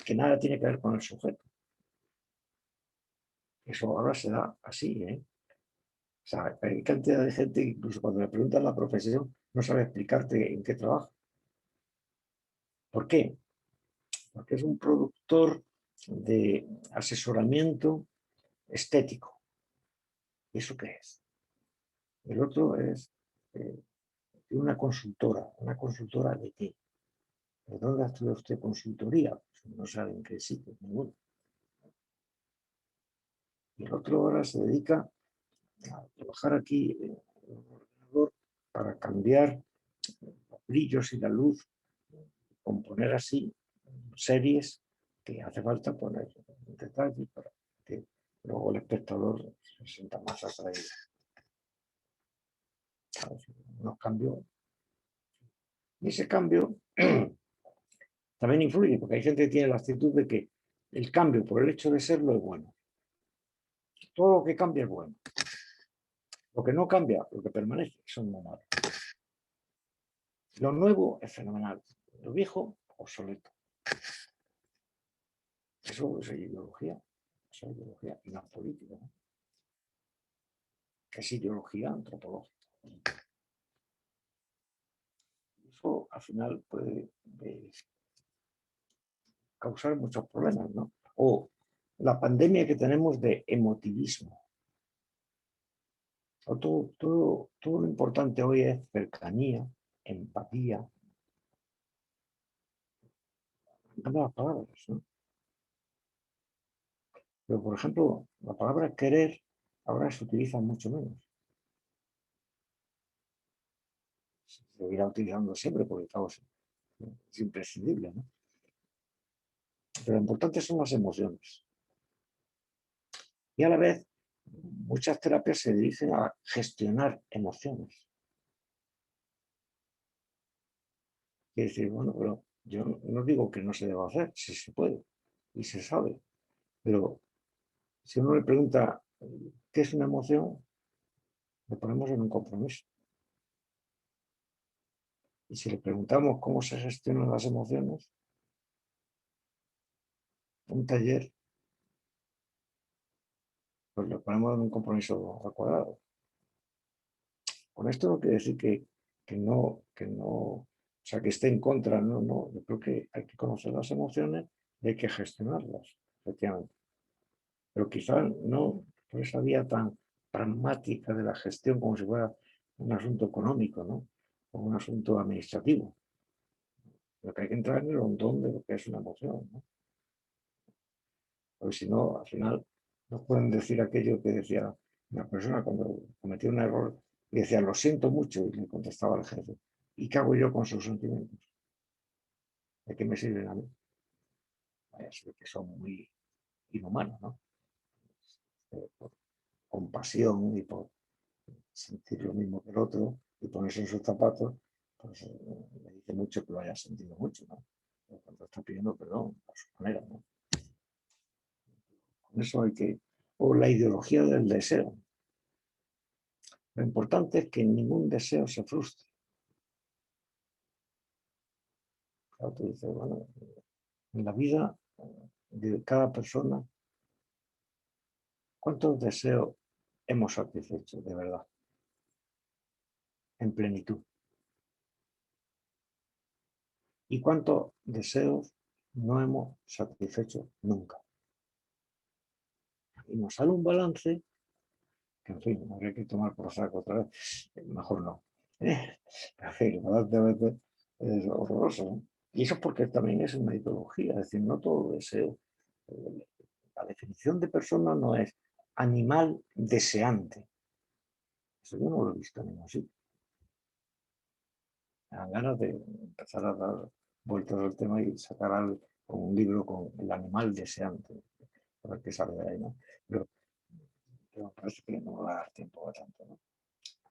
que nada tiene que ver con el sujeto. Eso ahora se da así, ¿eh? O sea, hay cantidad de gente que incluso cuando le preguntan la profesión no sabe explicarte en qué trabaja. ¿Por qué? Porque es un productor de asesoramiento estético. ¿Eso qué es? El otro es una consultora de qué. ¿De dónde ha estudiado usted consultoría? Pues no sabe en qué sitio, ninguno. Y el otro ahora se dedica a trabajar aquí en el ordenador para cambiar los brillos y la luz, componer así series que hace falta poner en detalle para que luego el espectador se sienta más atraído. Unos cambios. Y ese cambio también influye, porque hay gente que tiene la actitud de que el cambio por el hecho de serlo es bueno. Todo lo que cambia es bueno. Lo que no cambia, lo que permanece, son muy malos. Lo nuevo es fenomenal. Lo viejo, obsoleto. Eso es ideología. Eso es ideología y no es política, ¿no? Que es ideología antropológica. Eso al final puede causar muchos problemas, ¿no? O la pandemia que tenemos de emotivismo. Todo lo importante hoy es cercanía, empatía. Las palabras, ¿no? Pero, por ejemplo, la palabra querer ahora se utiliza mucho menos. Se seguirá utilizando siempre porque es imprescindible, ¿no? Pero lo importante son las emociones. Y a la vez, muchas terapias se dirigen a gestionar emociones. Quiere decir, bueno, pero yo no digo que no se deba hacer, si se puede y se sabe. Pero si uno le pregunta qué es una emoción, le ponemos en un compromiso. Y si le preguntamos cómo se gestionan las emociones, un taller, pues le ponemos en un compromiso al cuadrado. Con esto no quiere decir que no, o sea, que esté en contra, no. Yo creo que hay que conocer las emociones y hay que gestionarlas, efectivamente. Pero quizá no por esa vía tan pragmática de la gestión como si fuera un asunto económico, ¿no? O un asunto administrativo. Lo que hay que entrar en el rondón de lo que es una emoción, ¿no? Porque si no, al final nos pueden decir aquello que decía una persona cuando cometió un error y decía, lo siento mucho, y le contestaba al jefe, ¿y qué hago yo con sus sentimientos? ¿De qué me sirven a mí? Es que son muy inhumanos, ¿no? Por compasión y por sentir lo mismo que el otro y ponerse en sus zapatos, pues me dice mucho que lo haya sentido mucho, ¿no? Cuando está pidiendo perdón, a su manera, ¿no? Con eso hay que... O la ideología del deseo. Lo importante es que ningún deseo se frustre. Claro, tú dices, bueno, en la vida de cada persona, ¿cuántos deseos hemos satisfecho de verdad? En plenitud. ¿Y cuántos deseos no hemos satisfecho nunca? Y nos sale un balance que, en fin, habría que tomar por saco otra vez. Mejor no. En fin, el balance a veces es horroroso, ¿no? Y eso porque también es una ideología, es decir, no todo deseo. La definición de persona no es animal deseante. Eso yo no lo he visto en ningún sitio. Me dan ganas de empezar a dar vueltas al tema y sacar un libro con el animal deseante, a ver qué sale de ahí, ¿no? Pero me parece que no va a dar tiempo a tanto, ¿no?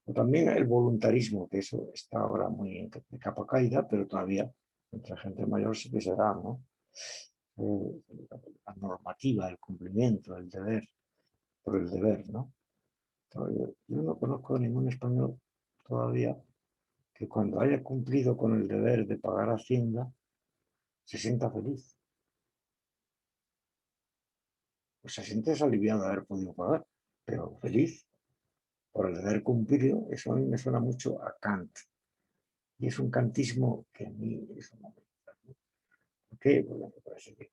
O también el voluntarismo, que eso está ahora muy de capa caída, pero todavía entre gente mayor sí que se da, ¿no? La normativa, el cumplimiento, el deber, por el deber, ¿no? Yo no conozco a ningún español todavía que cuando haya cumplido con el deber de pagar Hacienda se sienta feliz. Pues se siente aliviado de haber podido pagar, pero feliz por el deber cumplido. Eso a mí me suena mucho a Kant. Y es un kantismo que a mí eso no me gusta. ¿Por qué? Porque me parece que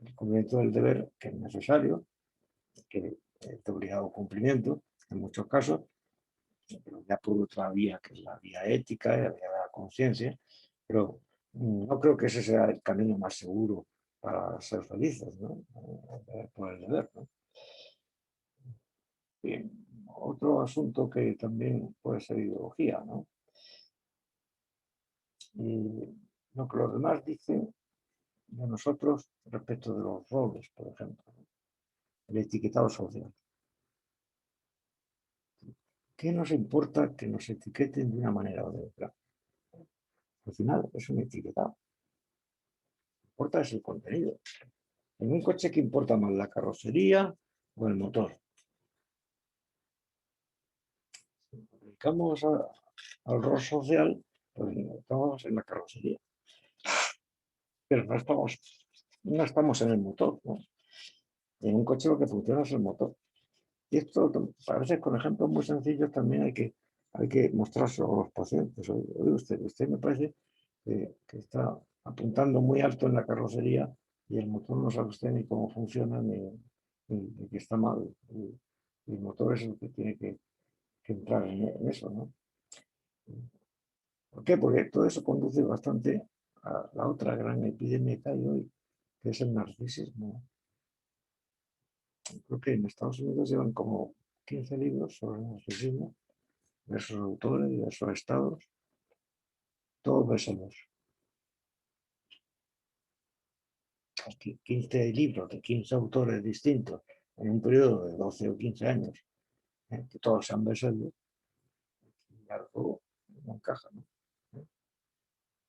el cumplimiento del deber, que es necesario, que es de obligado cumplimiento en muchos casos, pero ya por otra vía, que es la vía ética, la vía de la conciencia, pero no creo que ese sea el camino más seguro para ser felices, ¿no? Por el deber, ¿no? Bien, otro asunto que también puede ser ideología, ¿no? Y lo que los demás dicen de nosotros respecto de los roles, por ejemplo, ¿no? El etiquetado social. ¿Qué nos importa que nos etiqueten de una manera o de otra? Al final es un etiquetado. Lo que importa es el contenido. En un coche, ¿qué importa más, la carrocería o el motor? Si nos dedicamos al rol social, pues estamos en la carrocería. Pero no estamos en el motor, ¿no? En un coche lo que funciona es el motor. Y esto parece con ejemplos muy sencillos también hay que mostrárselo a los pacientes. Oye usted me parece que está apuntando muy alto en la carrocería y el motor no sabe usted ni cómo funciona ni que está mal. El motor es el que tiene que entrar en eso, ¿no? ¿Por qué? Porque todo eso conduce bastante a la otra gran epidemia que hay hoy, que es el narcisismo. Creo que en Estados Unidos llevan como 15 libros sobre el narcisismo, de esos autores, de esos estados, todos bestsellers. 15 libros de 15 autores distintos en un periodo de 12 o 15 años, que todos sean bestsellers, y algo no encaja, ¿no?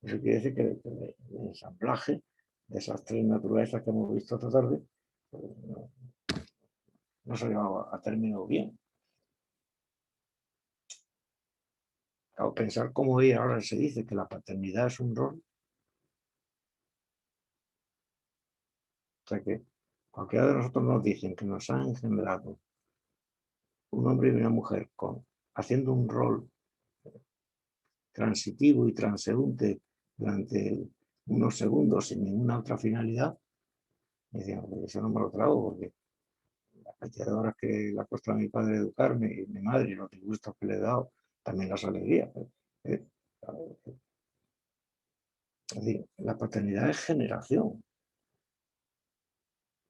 Eso quiere decir que el ensamblaje de esas tres naturalezas que hemos visto esta tarde pues no se ha llevado a término bien. Claro, pensar cómo hoy ahora se dice que la paternidad es un rol. O sea que cualquiera de nosotros nos dicen que nos han engendrado un hombre y una mujer haciendo un rol transitivo y transeúnte durante unos segundos sin ninguna otra finalidad, y decían, eso no me lo trago porque la cantidad de horas que le ha costado a mi padre educarme y mi madre y los disgustos que le he dado, también las alegrías. Es decir, la paternidad es generación.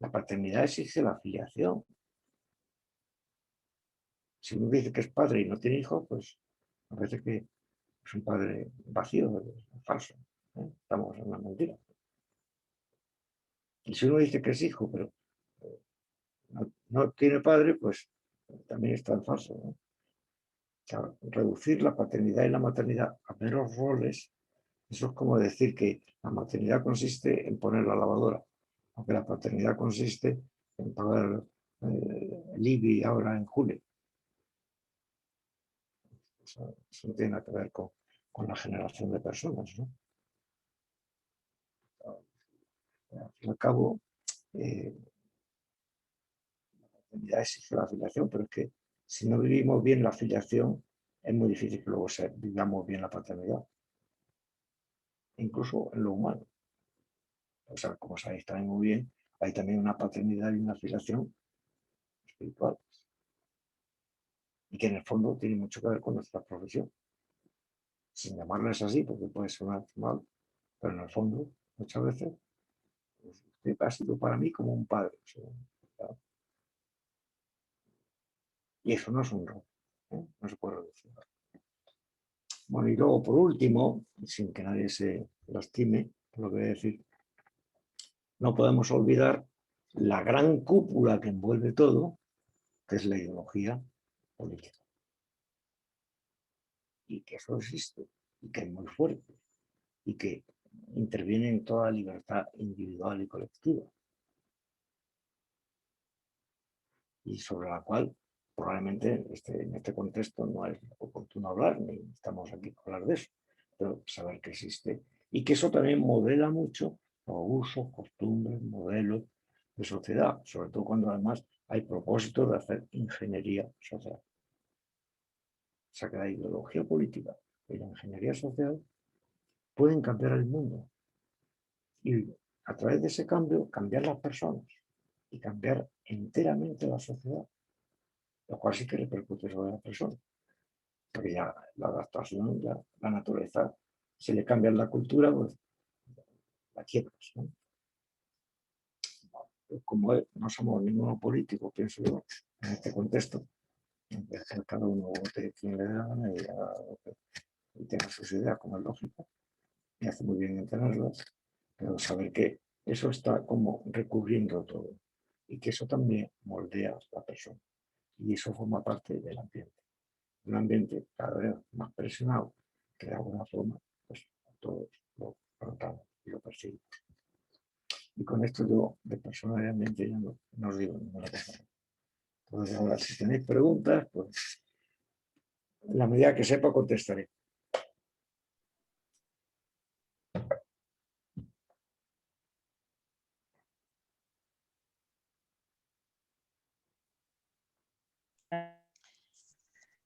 La paternidad exige la filiación. Si uno dice que es padre y no tiene hijos, pues a veces que es un padre vacío, falso. Estamos en una mentira. Y si uno dice que es hijo, pero no tiene padre, pues también está en falso, ¿no? O sea, reducir la paternidad y la maternidad a meros roles, eso es como decir que la maternidad consiste en poner la lavadora, aunque la paternidad consiste en pagar el IBI ahora en julio. Eso no tiene nada que ver con la generación de personas, ¿no? Al fin y al cabo, la paternidad exige la filiación, pero es que si no vivimos bien la filiación, es muy difícil que luego vivamos bien la paternidad, incluso en lo humano. O sea, como sabéis también muy bien, hay también una paternidad y una filiación espiritual, y que en el fondo tiene mucho que ver con nuestra profesión, sin llamarles así, porque puede sonar mal, pero en el fondo, muchas veces, usted ha sido para mí como un padre. ¿Sabes? Y eso no es un rol, no se puede reducir. Bueno, y luego por último, sin que nadie se lastime, lo que voy a decir, no podemos olvidar la gran cúpula que envuelve todo, que es la ideología política. Y que eso existe, y que es muy fuerte, y que interviene en toda libertad individual y colectiva. Y sobre la cual probablemente en este contexto no es oportuno hablar, ni estamos aquí para hablar de eso, pero saber que existe y que eso también modela mucho los usos, costumbres, modelos de sociedad, sobre todo cuando además hay propósitos de hacer ingeniería social. O sea que la ideología política y la ingeniería social pueden cambiar el mundo y a través de ese cambio cambiar las personas y cambiar enteramente la sociedad, lo cual sí que repercute sobre la persona, porque ya la adaptación, ya la naturaleza, si le cambian la cultura, pues la quiebras, ¿no? Como no somos ninguno político, pienso yo, en este contexto, cada uno vote quien le da la gana y tenga sus ideas, como es lógico, y hace muy bien en tenerlas, pero saber que eso está como recubriendo todo y que eso también moldea a la persona y eso forma parte del ambiente. Un ambiente cada vez más presionado que de alguna forma pues todos lo tratamos y lo persiguen. Y con esto yo de persona de ambiente ya no os digo ninguna cosa. Entonces ahora si tenéis preguntas, pues en la medida que sepa contestaré.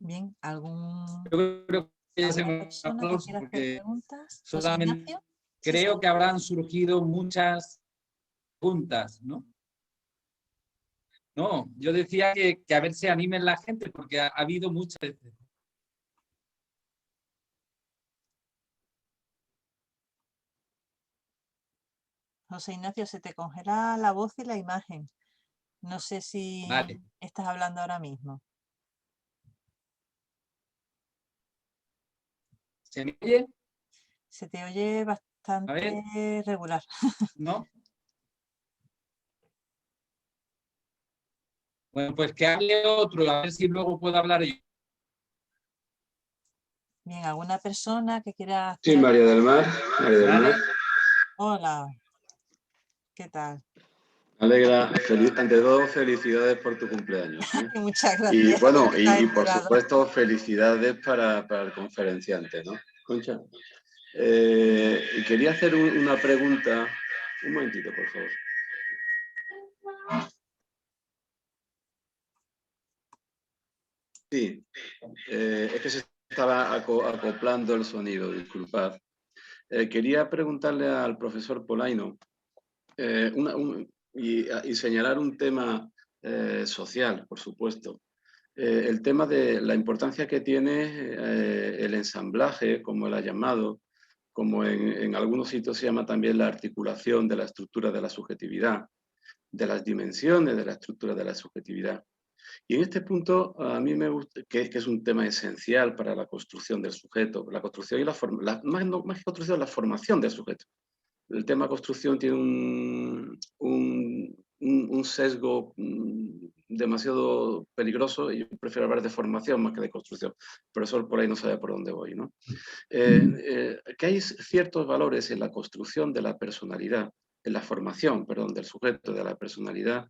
Bien, ¿algún Yo creo que ya se ¿alguna me persona que aplauso quiera hacer porque preguntas? ¿José solamente Ignacio? creo que habrán surgido muchas preguntas, ¿no? No, yo decía que a ver si animen la gente porque ha habido muchas. José Ignacio, se te congela la voz y la imagen. No sé si Vale. estás hablando ahora mismo. ¿Se me oye? Se te oye bastante regular. ¿No? Bueno, pues que hable otro, a ver si luego puedo hablar yo. Bien, ¿alguna persona que quiera hacer... Sí, María del Mar. María del Mar. Hola. ¿Qué tal? Me alegra. Ante todo, felicidades por tu cumpleaños, ¿eh? Muchas gracias. Y bueno, y por supuesto, felicidades para el conferenciante, ¿no? Concha. Y quería hacer una pregunta. Un momentito, por favor. Sí, es que se estaba acoplando el sonido, disculpad. Quería preguntarle al profesor Polaino y señalar un tema social, por supuesto. El tema de la importancia que tiene el ensamblaje, como él ha llamado, como en algunos sitios se llama también la articulación de la estructura de la subjetividad, de las dimensiones de la estructura de la subjetividad. Y en este punto a mí me gusta, que es un tema esencial para la construcción del sujeto, la construcción y más que construcción, la formación del sujeto. El tema construcción tiene un sesgo demasiado peligroso y yo prefiero hablar de formación más que de construcción. El profesor por ahí no sabe por dónde voy, ¿no? Que hay ciertos valores en la construcción de la personalidad, en la formación, perdón, del sujeto, de la personalidad,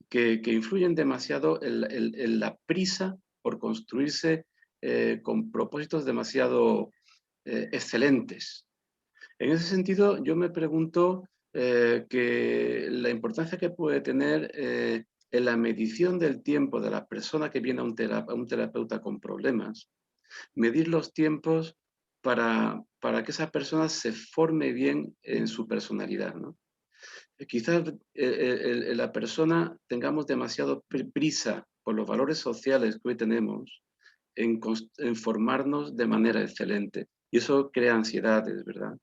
que influyen demasiado en la prisa por construirse con propósitos demasiado excelentes. En ese sentido, yo me pregunto que la importancia que puede tener en la medición del tiempo de la persona que viene a un terapeuta con problemas, medir los tiempos para que esa persona se forme bien en su personalidad, ¿no? Quizás la persona tengamos demasiado prisa por los valores sociales que hoy tenemos en formarnos de manera excelente. Y eso crea ansiedades, ¿verdad?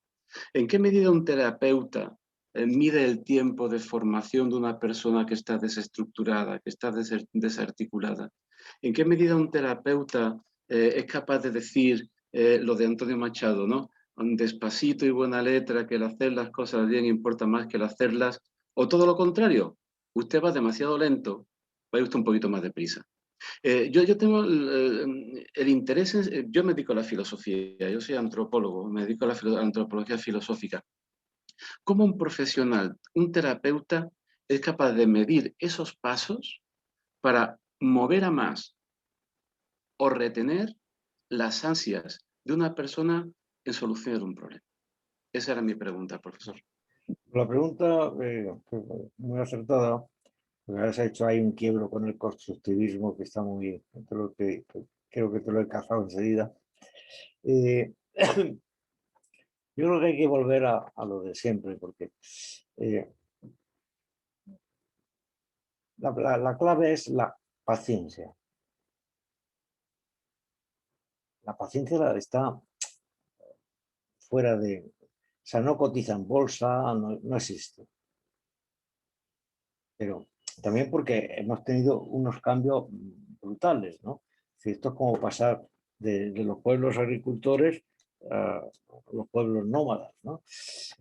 ¿En qué medida un terapeuta mide el tiempo de formación de una persona que está desestructurada, que está desarticulada? ¿En qué medida un terapeuta es capaz de decir lo de Antonio Machado, ¿no? Despacito y buena letra, que el hacer las cosas bien importa más que el hacerlas O todo lo contrario, usted va demasiado lento, vaya usted un poquito más deprisa. Yo tengo el interés, yo me dedico a la filosofía, yo soy antropólogo, me dedico a la antropología filosófica. ¿Cómo un profesional, un terapeuta, es capaz de medir esos pasos para mover a más o retener las ansias de una persona en solucionar un problema? Esa era mi pregunta, profesor. La pregunta muy acertada, porque has hecho ahí un quiebro con el constructivismo que está muy bien. Creo que te lo he cazado enseguida. Yo creo que hay que volver a lo de siempre, porque la clave es la paciencia. La paciencia está fuera de... O sea, no cotiza en bolsa, no existe. Pero también porque hemos tenido unos cambios brutales, ¿no? Esto es como pasar de los pueblos agricultores a los pueblos nómadas, ¿no?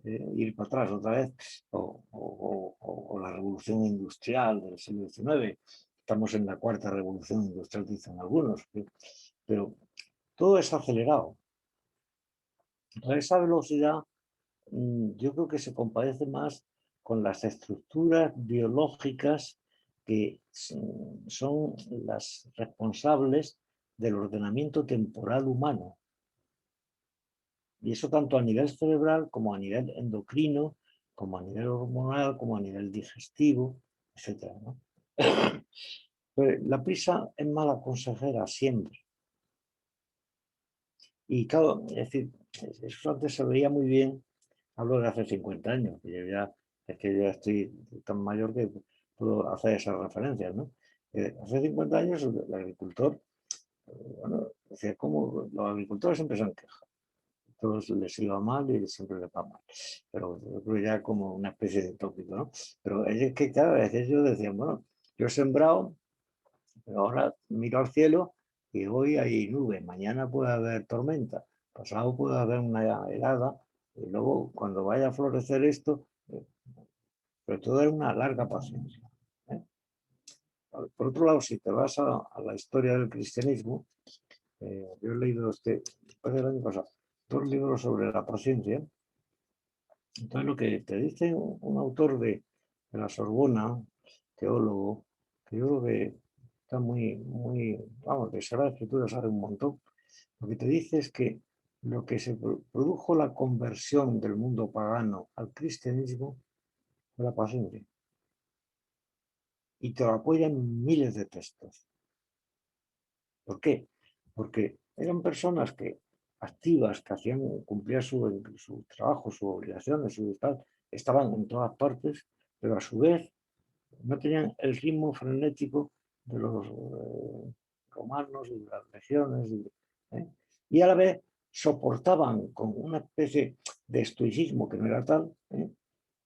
Ir para atrás otra vez, o la revolución industrial del siglo XIX. Estamos en la cuarta revolución industrial, dicen algunos, pero todo es acelerado. A esa velocidad yo creo que se compadece más con las estructuras biológicas que son las responsables del ordenamiento temporal humano. Y eso tanto a nivel cerebral como a nivel endocrino, como a nivel hormonal, como a nivel digestivo, etc., ¿no? Pero la prisa es mala consejera siempre. Y claro, es decir, eso antes se veía muy bien. Hablo de hace 50 años, que yo ya estoy tan mayor que puedo hacer esas referencias, ¿no? Hace 50 años el agricultor, bueno, decía, ¿cómo? Los agricultores siempre se han quejado. A todos les iba mal y siempre les va mal. Pero yo creo ya como una especie de tópico, ¿no? Pero es que cada vez ellos decían, bueno, yo he sembrado, pero ahora miro al cielo y hoy hay nubes, mañana puede haber tormenta, pasado puede haber una helada, y luego cuando vaya a florecer esto, pero todo es una larga paciencia. ¿eh? Por otro lado, si te vas a la historia del cristianismo, yo he leído después del año pasado, 2 libros sobre la paciencia. Entonces lo que te dice un autor de la Sorbona, teólogo, que yo creo que está vamos, de Sagrada Escritura sabe un montón, lo que te dice es que lo que se produjo la conversión del mundo pagano al cristianismo fue la paciencia. Y te lo apoyan miles de textos. ¿Por qué? Porque eran personas activas, que cumplían su trabajo, sus obligaciones, estaban en todas partes, pero a su vez no tenían el ritmo frenético de los romanos y de las legiones. Y a la vez soportaban con una especie de estoicismo que no era tal,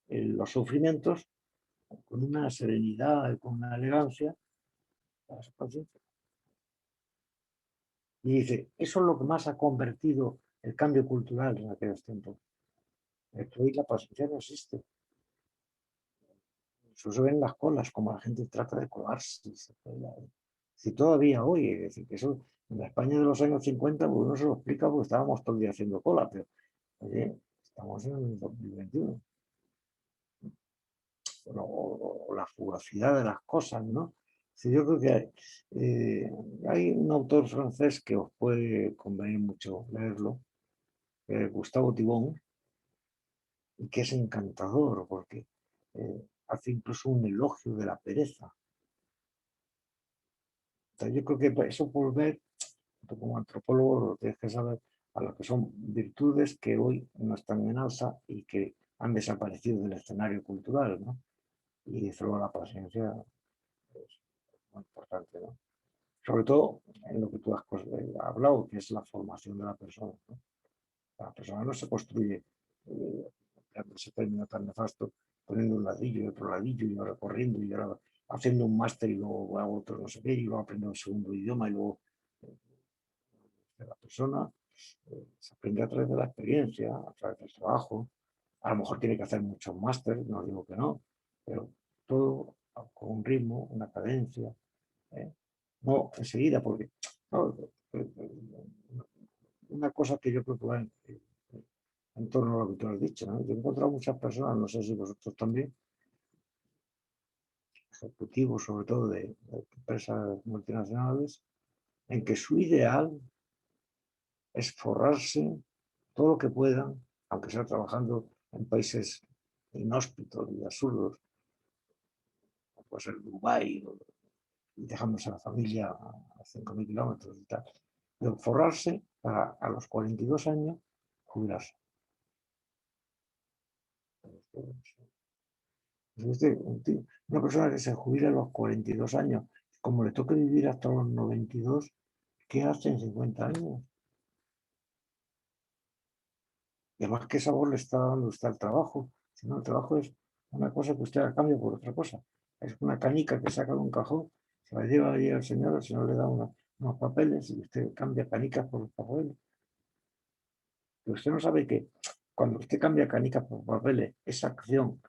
los sufrimientos con una serenidad, con una elegancia. Y dice, eso es lo que más ha convertido el cambio cultural en aquellos tiempos. Hoy la paciencia no existe. Eso se ve en las colas, como la gente trata de colarse. Si todavía hoy, es decir, que eso en la España de los años 50, pues uno se lo explica porque estábamos todo el día haciendo cola, pero oye, estamos en el 2021. Bueno, o la fugacidad de las cosas, ¿no? Sí, yo creo que hay un autor francés que os puede convenir mucho leerlo, Gustavo Thibon, y que es encantador porque hace incluso un elogio de la pereza. Entonces yo creo que eso volver, como antropólogo, lo tienes que saber a lo que son virtudes que hoy no están en alza y que han desaparecido del escenario cultural, ¿no? Y desde luego la paciencia es muy importante, ¿no? Sobre todo en lo que tú has hablado, que es la formación de la persona, ¿no? La persona no se construye ese término tan nefasto, poniendo un ladrillo y otro ladrillo y ahora corriendo y ahora haciendo un máster y luego hago otro no sé qué y luego aprendo un segundo idioma y luego la persona se aprende a través de la experiencia, a través del trabajo. A lo mejor tiene que hacer muchos másteres, no digo que no, pero todo con un ritmo, una cadencia, no enseguida, porque no, una cosa que yo creo que va en torno a lo que tú has dicho, ¿no? Yo he encontrado muchas personas, no sé si vosotros también, ejecutivos sobre todo de empresas multinacionales, en que su ideal es forrarse todo lo que puedan, aunque sea trabajando en países inhóspitos y absurdos, como puede ser Dubái, y dejándose a la familia a 5.000 kilómetros y tal, de forrarse para a los 42 años jubilarse. Una persona que se jubila a los 42 años, como le toque vivir hasta los 92, ¿qué hace en 50 años? Y además, ¿qué sabor le está dando usted al trabajo? Si no, el trabajo es una cosa que usted cambia por otra cosa. Es una canica que saca de un cajón, se la lleva allí al señor le da unos papeles y usted cambia canicas por los papeles. Pero usted no sabe que cuando usted cambia canicas por papeles, esa acción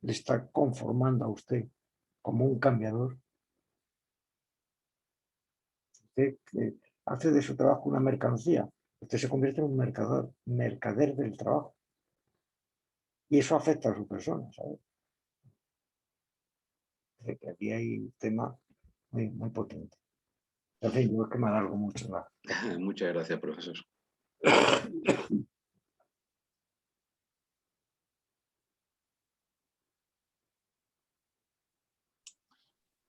le está conformando a usted como un cambiador. Usted hace de su trabajo una mercancía. Usted se convierte en un mercader del trabajo. Y eso afecta a su persona, ¿sabes? Que aquí hay un tema muy, muy potente. En fin, yo es que me alargo mucho. ¿No? Muchas gracias, profesor.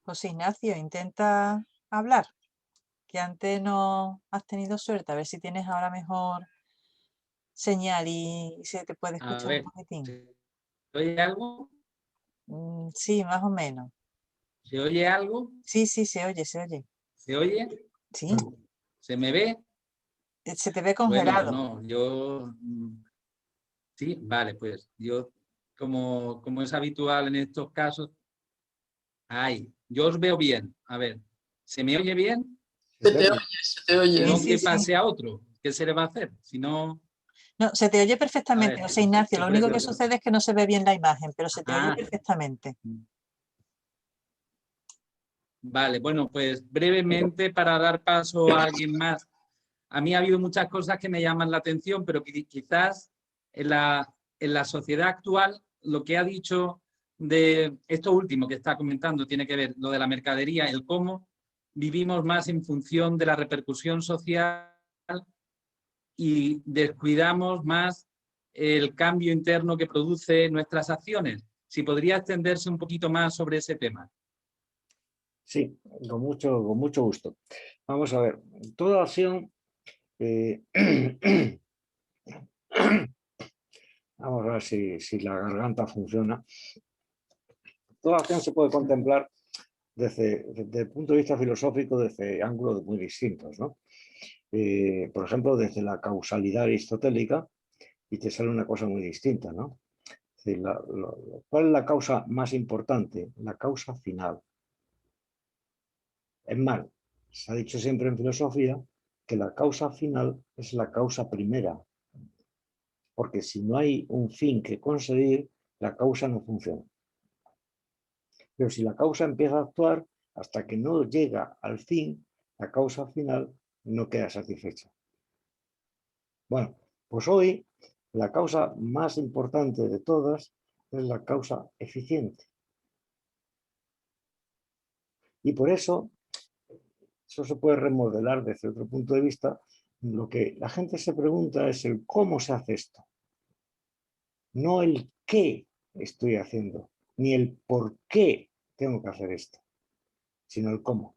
José Ignacio, intenta hablar, que antes no has tenido suerte. A ver si tienes ahora mejor señal y se te puede A escuchar un ver, poquitín. ¿se oye algo? Sí, más o menos. ¿Se oye algo? Sí, sí, se oye, se oye. ¿Se oye? Sí, ¿Se me ve? se te ve Bueno, congelado. no, yo... Sí, vale, pues yo, como es habitual en estos casos, yo os veo bien. A ver, ¿se me oye bien? Se te oye, se te oye. Si no, Sí, que sí, pase sí. a otro. ¿Qué se le va a hacer? Si no... No, se te oye A perfectamente, ver, José Ignacio. Lo único que ofrece- sucede es que no se ve bien la imagen, pero se te oye Ah, perfectamente. vale, bueno, pues brevemente para dar paso a alguien más. A mí ha habido muchas cosas que me llaman la atención, pero que quizás en la sociedad actual lo que ha dicho de esto último que está comentando tiene que ver lo de la mercadería, el cómo vivimos más en función de la repercusión social y descuidamos más el cambio interno que produce nuestras acciones. Si podría extenderse un poquito más sobre ese tema. Sí, con mucho gusto. Vamos a ver, toda acción... vamos a ver si la garganta funciona. Toda acción se puede contemplar desde el punto de vista filosófico desde ángulos muy distintos, ¿no? Por ejemplo, desde la causalidad aristotélica, y te sale una cosa muy distinta, ¿no? Es decir, ¿cuál es la causa más importante? La causa final. Es más, se ha dicho siempre en filosofía que la causa final es la causa primera, porque si no hay un fin que conseguir, la causa no funciona. Pero si la causa empieza a actuar, hasta que no llega al fin, la causa final no queda satisfecha. Bueno, pues hoy la causa más importante de todas es la causa eficiente. Y por eso se puede remodelar desde otro punto de vista. Lo que la gente se pregunta es el cómo se hace esto. No el qué estoy haciendo, ni el por qué tengo que hacer esto, sino el cómo.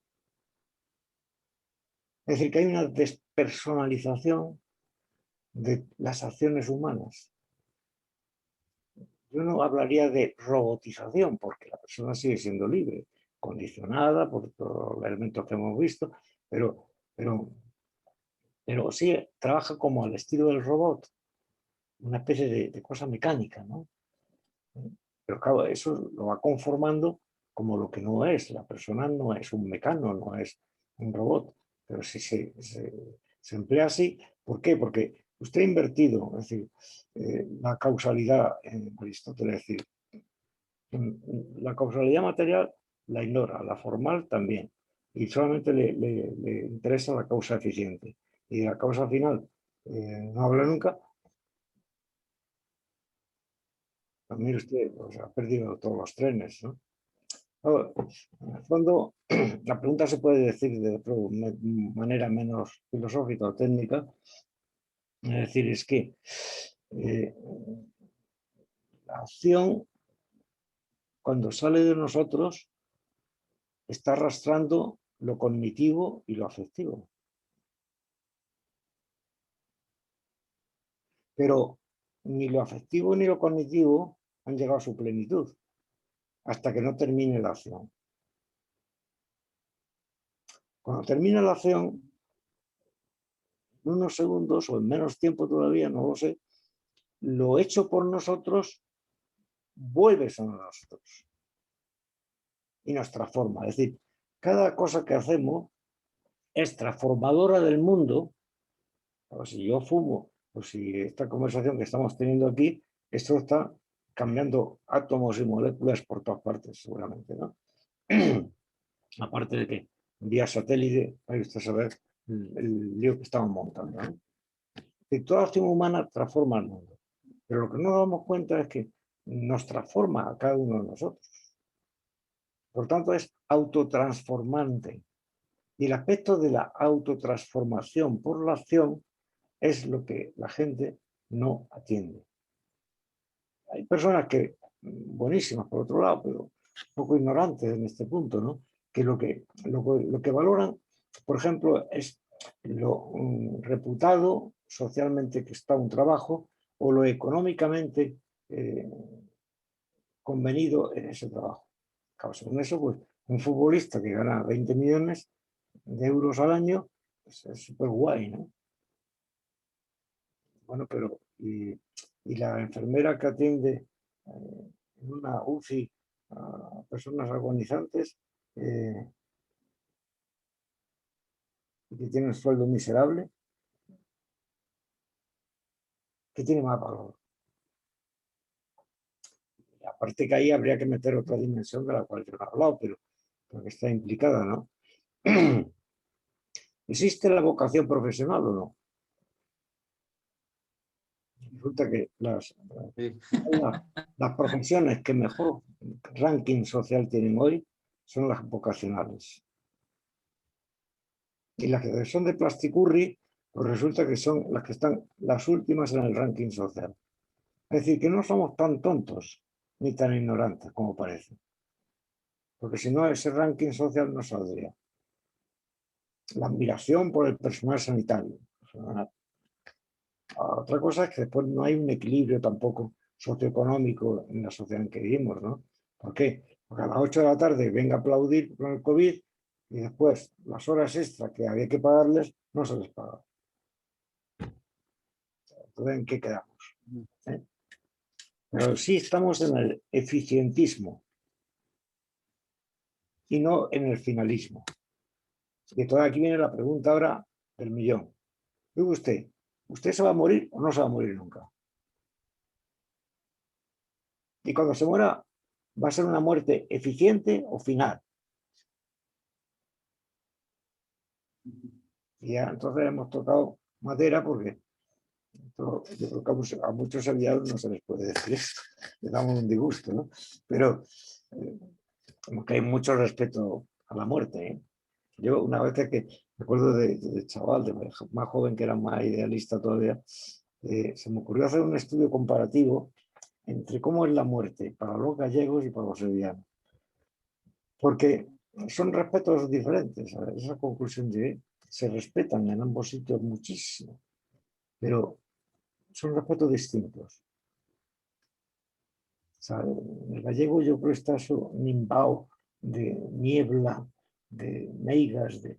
Es decir, que hay una despersonalización de las acciones humanas. Yo no hablaría de robotización, porque la persona sigue siendo libre, condicionada por todos los elementos que hemos visto, pero sí trabaja como al estilo del robot, una especie de cosa mecánica, ¿no? Pero claro, eso lo va conformando como lo que no es. La persona no es un mecano, no es un robot, pero si se emplea así, ¿por qué? Porque usted ha invertido, es decir, la causalidad en Aristóteles, es decir, La causalidad material la ignora, la formal también, y solamente le interesa la causa eficiente. Y de la causa final no habla nunca. Mire usted, pues, ha perdido todos los trenes, ¿no? Ahora, en el fondo, la pregunta se puede decir de manera menos filosófica o técnica. Es decir, es que la acción, cuando sale de nosotros, está arrastrando lo cognitivo y lo afectivo. Pero ni lo afectivo ni lo cognitivo han llegado a su plenitud hasta que no termine la acción. Cuando termine la acción, en unos segundos o en menos tiempo todavía, no lo sé, lo hecho por nosotros vuelve sobre nosotros y nos transforma. Es decir, cada cosa que hacemos es transformadora del mundo. O si yo fumo, o si esta conversación que estamos teniendo aquí, esto está cambiando átomos y moléculas por todas partes, seguramente, ¿no? Aparte de que vía satélite, hay usted saber el lío que estamos montando, ¿no? Y toda acción humana transforma el mundo. Pero lo que no nos damos cuenta es que nos transforma a cada uno de nosotros. Por tanto, es autotransformante. Y el aspecto de la autotransformación por la acción es lo que la gente no atiende. Hay personas que, buenísimas por otro lado, pero un poco ignorantes en este punto, ¿no? Que lo que valoran, por ejemplo, es lo reputado socialmente que está un trabajo o lo económicamente convenido en ese trabajo. Claro, según eso, pues un futbolista que gana 20 millones de euros al año, pues es súper guay, ¿no? Bueno, pero y la enfermera que atiende en una UCI a personas agonizantes y que tienen un sueldo miserable, ¿qué tiene más valor? Y aparte que ahí habría que meter otra dimensión de la cual yo no he hablado, pero que está implicada, ¿no? ¿Existe la vocación profesional o no? Resulta que las profesiones que mejor ranking social tienen hoy son las vocacionales. Y las que son de plasticurri, pues resulta que son las que están las últimas en el ranking social. Es decir, que no somos tan tontos ni tan ignorantes como parece. Porque si no, ese ranking social no saldría. La admiración por el personal sanitario. Otra cosa es que después no hay un equilibrio tampoco socioeconómico en la sociedad en que vivimos, ¿no? ¿Por qué? Porque a las 8 de la tarde venga a aplaudir con el COVID y después las horas extra que había que pagarles no se les paga. Entonces, ¿en qué quedamos? ¿Eh? Pero sí estamos en el eficientismo y no en el finalismo. Y toda aquí viene la pregunta ahora del millón. Digo ¿usted se va a morir o no se va a morir nunca? Y cuando se muera, ¿va a ser una muerte eficiente o final? Y ya entonces hemos tocado madera porque yo creo que a muchos aliados no se les puede decir esto, le damos un disgusto, ¿no? Pero como que hay mucho respeto a la muerte, ¿eh? Yo una vez que recuerdo de chaval, de más joven que era más idealista todavía, se me ocurrió hacer un estudio comparativo entre cómo es la muerte para los gallegos y para los sevillanos. Porque son respetos diferentes, a esa conclusión llegué. Se respetan en ambos sitios muchísimo, pero son respetos distintos. O sea, el gallego yo creo que está eso nimbao de niebla, de meigas, de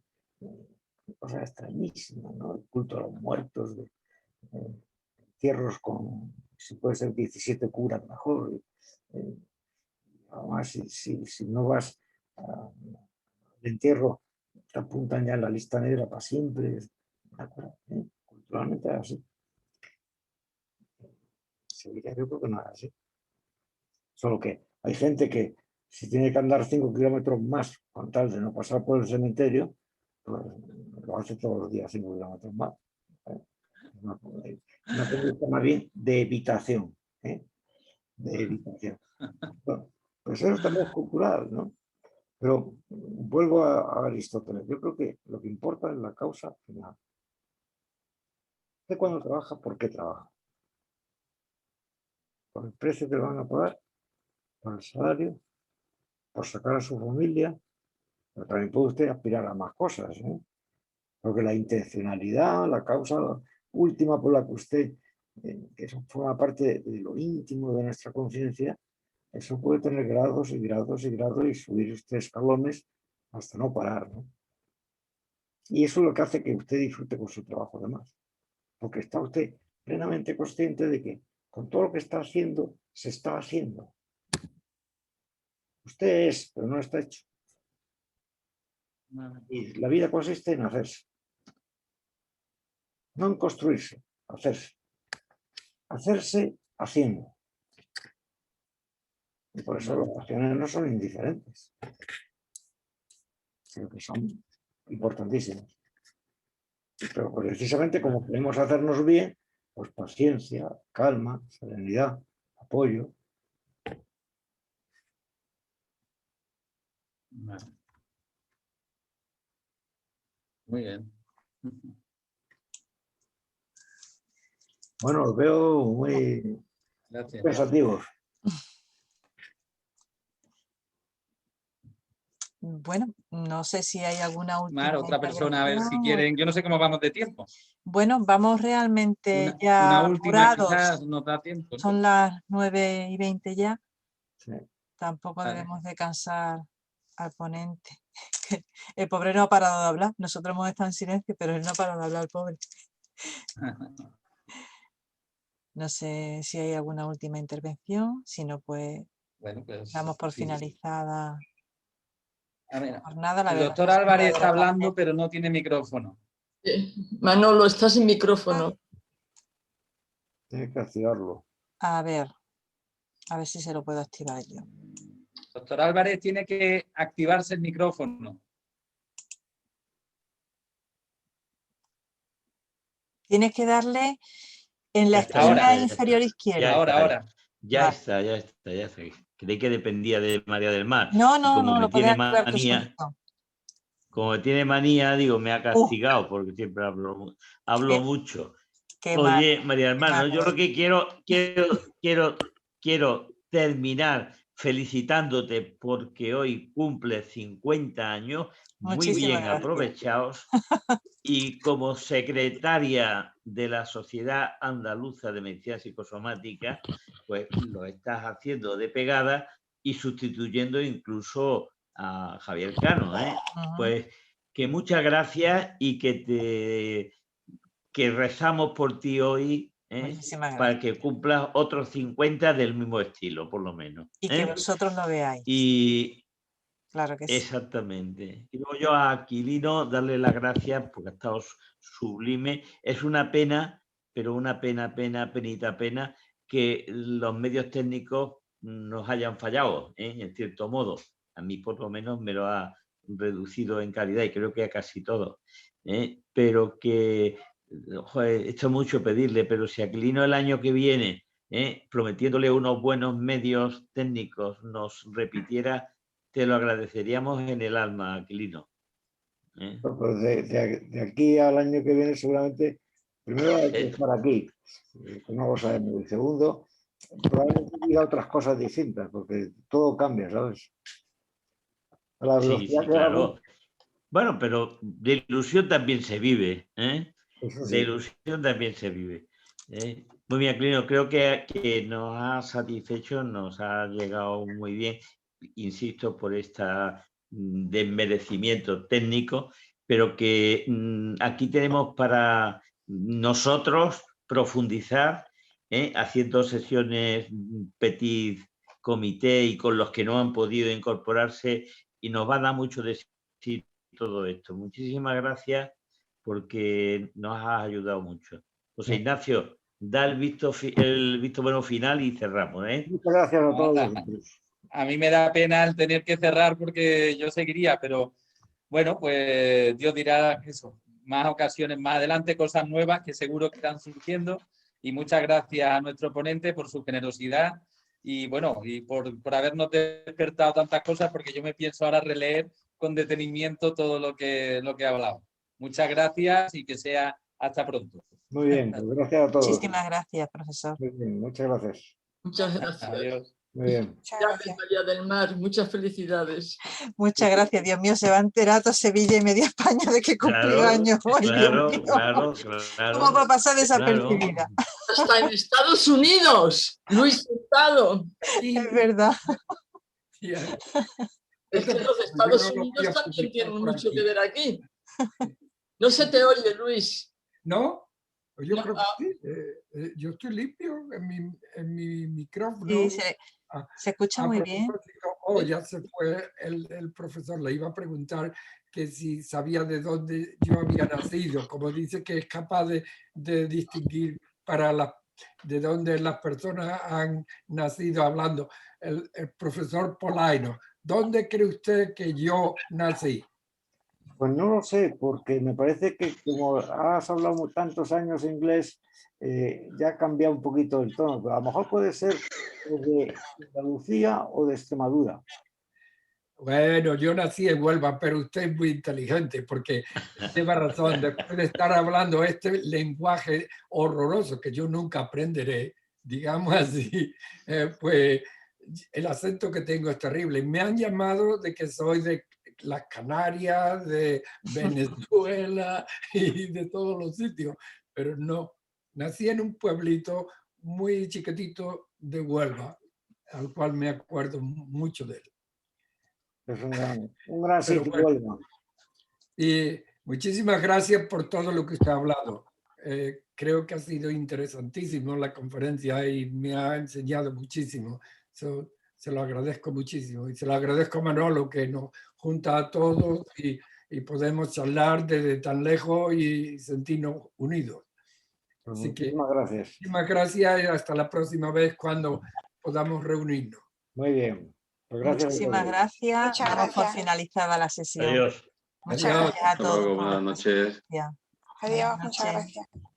cosas extrañísimas, ¿no? El culto a los muertos, de entierros con, si puede ser 17 curas mejor. Además, si no vas de entierro, te apuntan ya en la lista negra para siempre. Culturalmente es así. Sevilla yo creo que no es así. Solo que Hay gente que si tiene que andar 5 kilómetros más con tal de no pasar por el cementerio, pues lo hace todos los días 5 kilómetros más. Una conducta más bien de evitación. De evitación. Bueno, pues eso también es cultural, ¿no? Pero vuelvo a Aristóteles. Yo creo que lo que importa es la causa final. ¿Usted cuando trabaja, por qué trabaja? ¿Por el precio que le van a pagar? ¿Por el salario? ¿Por sacar a su familia? Pero también puede usted aspirar a más cosas, ¿eh? Porque la intencionalidad, la causa última por la que usted, que eso forma parte de lo íntimo de nuestra conciencia, eso puede tener grados y grados y grados y subir usted escalones hasta no parar, ¿no? Y eso es lo que hace que usted disfrute con su trabajo además. Porque está usted plenamente consciente de que con todo lo que está haciendo, se está haciendo. Usted es, pero no está hecho. Y la vida consiste en hacerse. No en construirse, hacerse. Hacerse haciendo. Y por eso las acciones no son indiferentes. Creo que son importantísimas. Pero precisamente como queremos hacernos bien, pues paciencia, calma, serenidad, apoyo. Muy bien. Bueno, los veo muy pensativos. Bueno, no sé si hay alguna última Otra persona, a ver si intervención. quieren. Yo no sé cómo vamos de tiempo. Bueno, vamos realmente Una ya última apurados. quizás nos da tiempo, ¿no? Son las 9:20 ya. Sí. Tampoco Vale. debemos de cansar al ponente. El pobre no ha parado de hablar. Nosotros hemos estado en silencio, pero él no ha parado de hablar, el pobre. No sé si hay alguna última intervención. Si no, pues Bueno, pues damos por sí. finalizada A ver, la jornada. La el verdad doctor es que Álvarez de está repente- hablando, pero no tiene micrófono. Manolo, estás sin micrófono. Tiene que activarlo. A ver si se lo puedo activar yo. Doctor Álvarez tiene que activarse el micrófono. Tienes que darle en la Ya está, esquina Ahora. inferior izquierda. Ahora. Ya Vale. está, ya está, ya está. Creí que dependía de María del Mar. No, Y no, como no, me lo puedes tiene activar tú manía, solito. como tiene manía, digo, me ha castigado porque siempre hablo Qué- mucho. Qué mal. Oye, María del Mar, ¿no? Yo malo lo que quiero terminar felicitándote porque hoy cumple 50 años, muy Muchísimas bien gracias. aprovechados. Y como secretaria de la Sociedad Andaluza de Medicina Psicosomática, pues lo estás haciendo de pegada y sustituyendo incluso a Javier Cano, ¿eh? Ujú. Pues que muchas gracias y que rezamos por ti hoy, Muchísimas para gracias. que cumplas otros 50 del mismo estilo, por lo menos. Y que vosotros lo veáis. Y Claro que sí. exactamente. Y luego yo a Aquilino darle las gracias porque ha estado sublime. Es una pena, pero una penita pena que los medios técnicos nos hayan fallado, en cierto modo. A mí por lo menos me lo ha reducido en calidad y creo que a casi todos. Pero que, joder, esto es mucho pedirle, pero si Aquilino el año que viene, prometiéndole unos buenos medios técnicos, nos repitiera, te lo agradeceríamos en el alma, Aquilino. Pues de aquí al año que viene seguramente, primero hay que estar aquí, que no lo sabemos. Y segundo, probablemente diga otras cosas distintas, porque todo cambia, ¿sabes? A la velocidad Sí, que vamos, claro. Bueno, pero de ilusión también se vive, eso De sí. ilusión también se vive. Muy bien, Aquilino, creo que nos ha satisfecho, nos ha llegado muy bien, insisto, por este desmerecimiento técnico, pero que aquí tenemos para nosotros profundizar, haciendo sesiones petit comité y con los que no han podido incorporarse, y nos va a dar mucho de sí todo esto. Muchísimas gracias porque nos has ayudado mucho. José Ignacio, da el visto bueno final y cerramos, ¿eh? Muchas gracias a todos. a mí me da pena el tener que cerrar porque yo seguiría, pero bueno, pues Dios dirá eso, más ocasiones más adelante, cosas nuevas que seguro que están surgiendo. Y muchas gracias a nuestro ponente por su generosidad y bueno, y por habernos despertado tantas cosas, porque yo me pienso ahora releer con detenimiento todo lo que ha hablado. Muchas gracias y que sea hasta pronto. Muy bien, pues gracias a todos. Muchísimas gracias, profesor. Muy bien, muchas gracias. Muchas gracias. Adiós. Muy bien. Gracias, María del Mar. Muchas felicidades. Muchas gracias. Dios mío, se va a enterar toda Sevilla y media España de que cumplió Claro, años hoy. Dios claro, mío. claro, ¿Cómo va a pasar claro. desapercibida? Hasta en Estados Unidos. Luis Hurtado. Es verdad. Es que los Estados Unidos también tienen mucho que ver aquí. No se te oye, Luis. ¿No? Pues yo No, creo que sí. Yo estoy limpio en mi micrófono. Sí, se escucha muy A bien. propósito, ya se fue el profesor. Le iba a preguntar que si sabía de dónde yo había nacido. Como dice que es capaz de distinguir de dónde las personas han nacido hablando. El profesor Polaino, ¿dónde cree usted que yo nací? Pues no lo sé, porque me parece que como has hablado tantos años inglés, ya ha cambiado un poquito el tono, pero a lo mejor puede ser de Andalucía o de Extremadura. Bueno, yo nací en Huelva, pero usted es muy inteligente porque lleva razón. Después de estar hablando este lenguaje horroroso que yo nunca aprenderé, digamos así, pues el acento que tengo es terrible. Me han llamado de que soy de las Canarias, de Venezuela y de todos los sitios, pero no. Nací en un pueblito muy chiquitito de Huelva, al cual me acuerdo mucho de él. Es un gran sitio, bueno, Huelva. Y muchísimas gracias por todo lo que usted ha hablado. Creo que ha sido interesantísimo la conferencia y me ha enseñado muchísimo. Se lo agradezco muchísimo y se lo agradezco a Manolo que nos junta a todos y podemos charlar desde tan lejos y sentirnos unidos. Pues Así que muchísimas gracias. muchísimas gracias y hasta la próxima vez cuando podamos reunirnos. Muy bien. Pues gracias. Muchísimas gracias. Damos por finalizada la sesión. Adiós. Muchas Adiós. gracias a Hasta todos. luego, por la buenas noches. presencia. Adiós, Buenas muchas noches. gracias.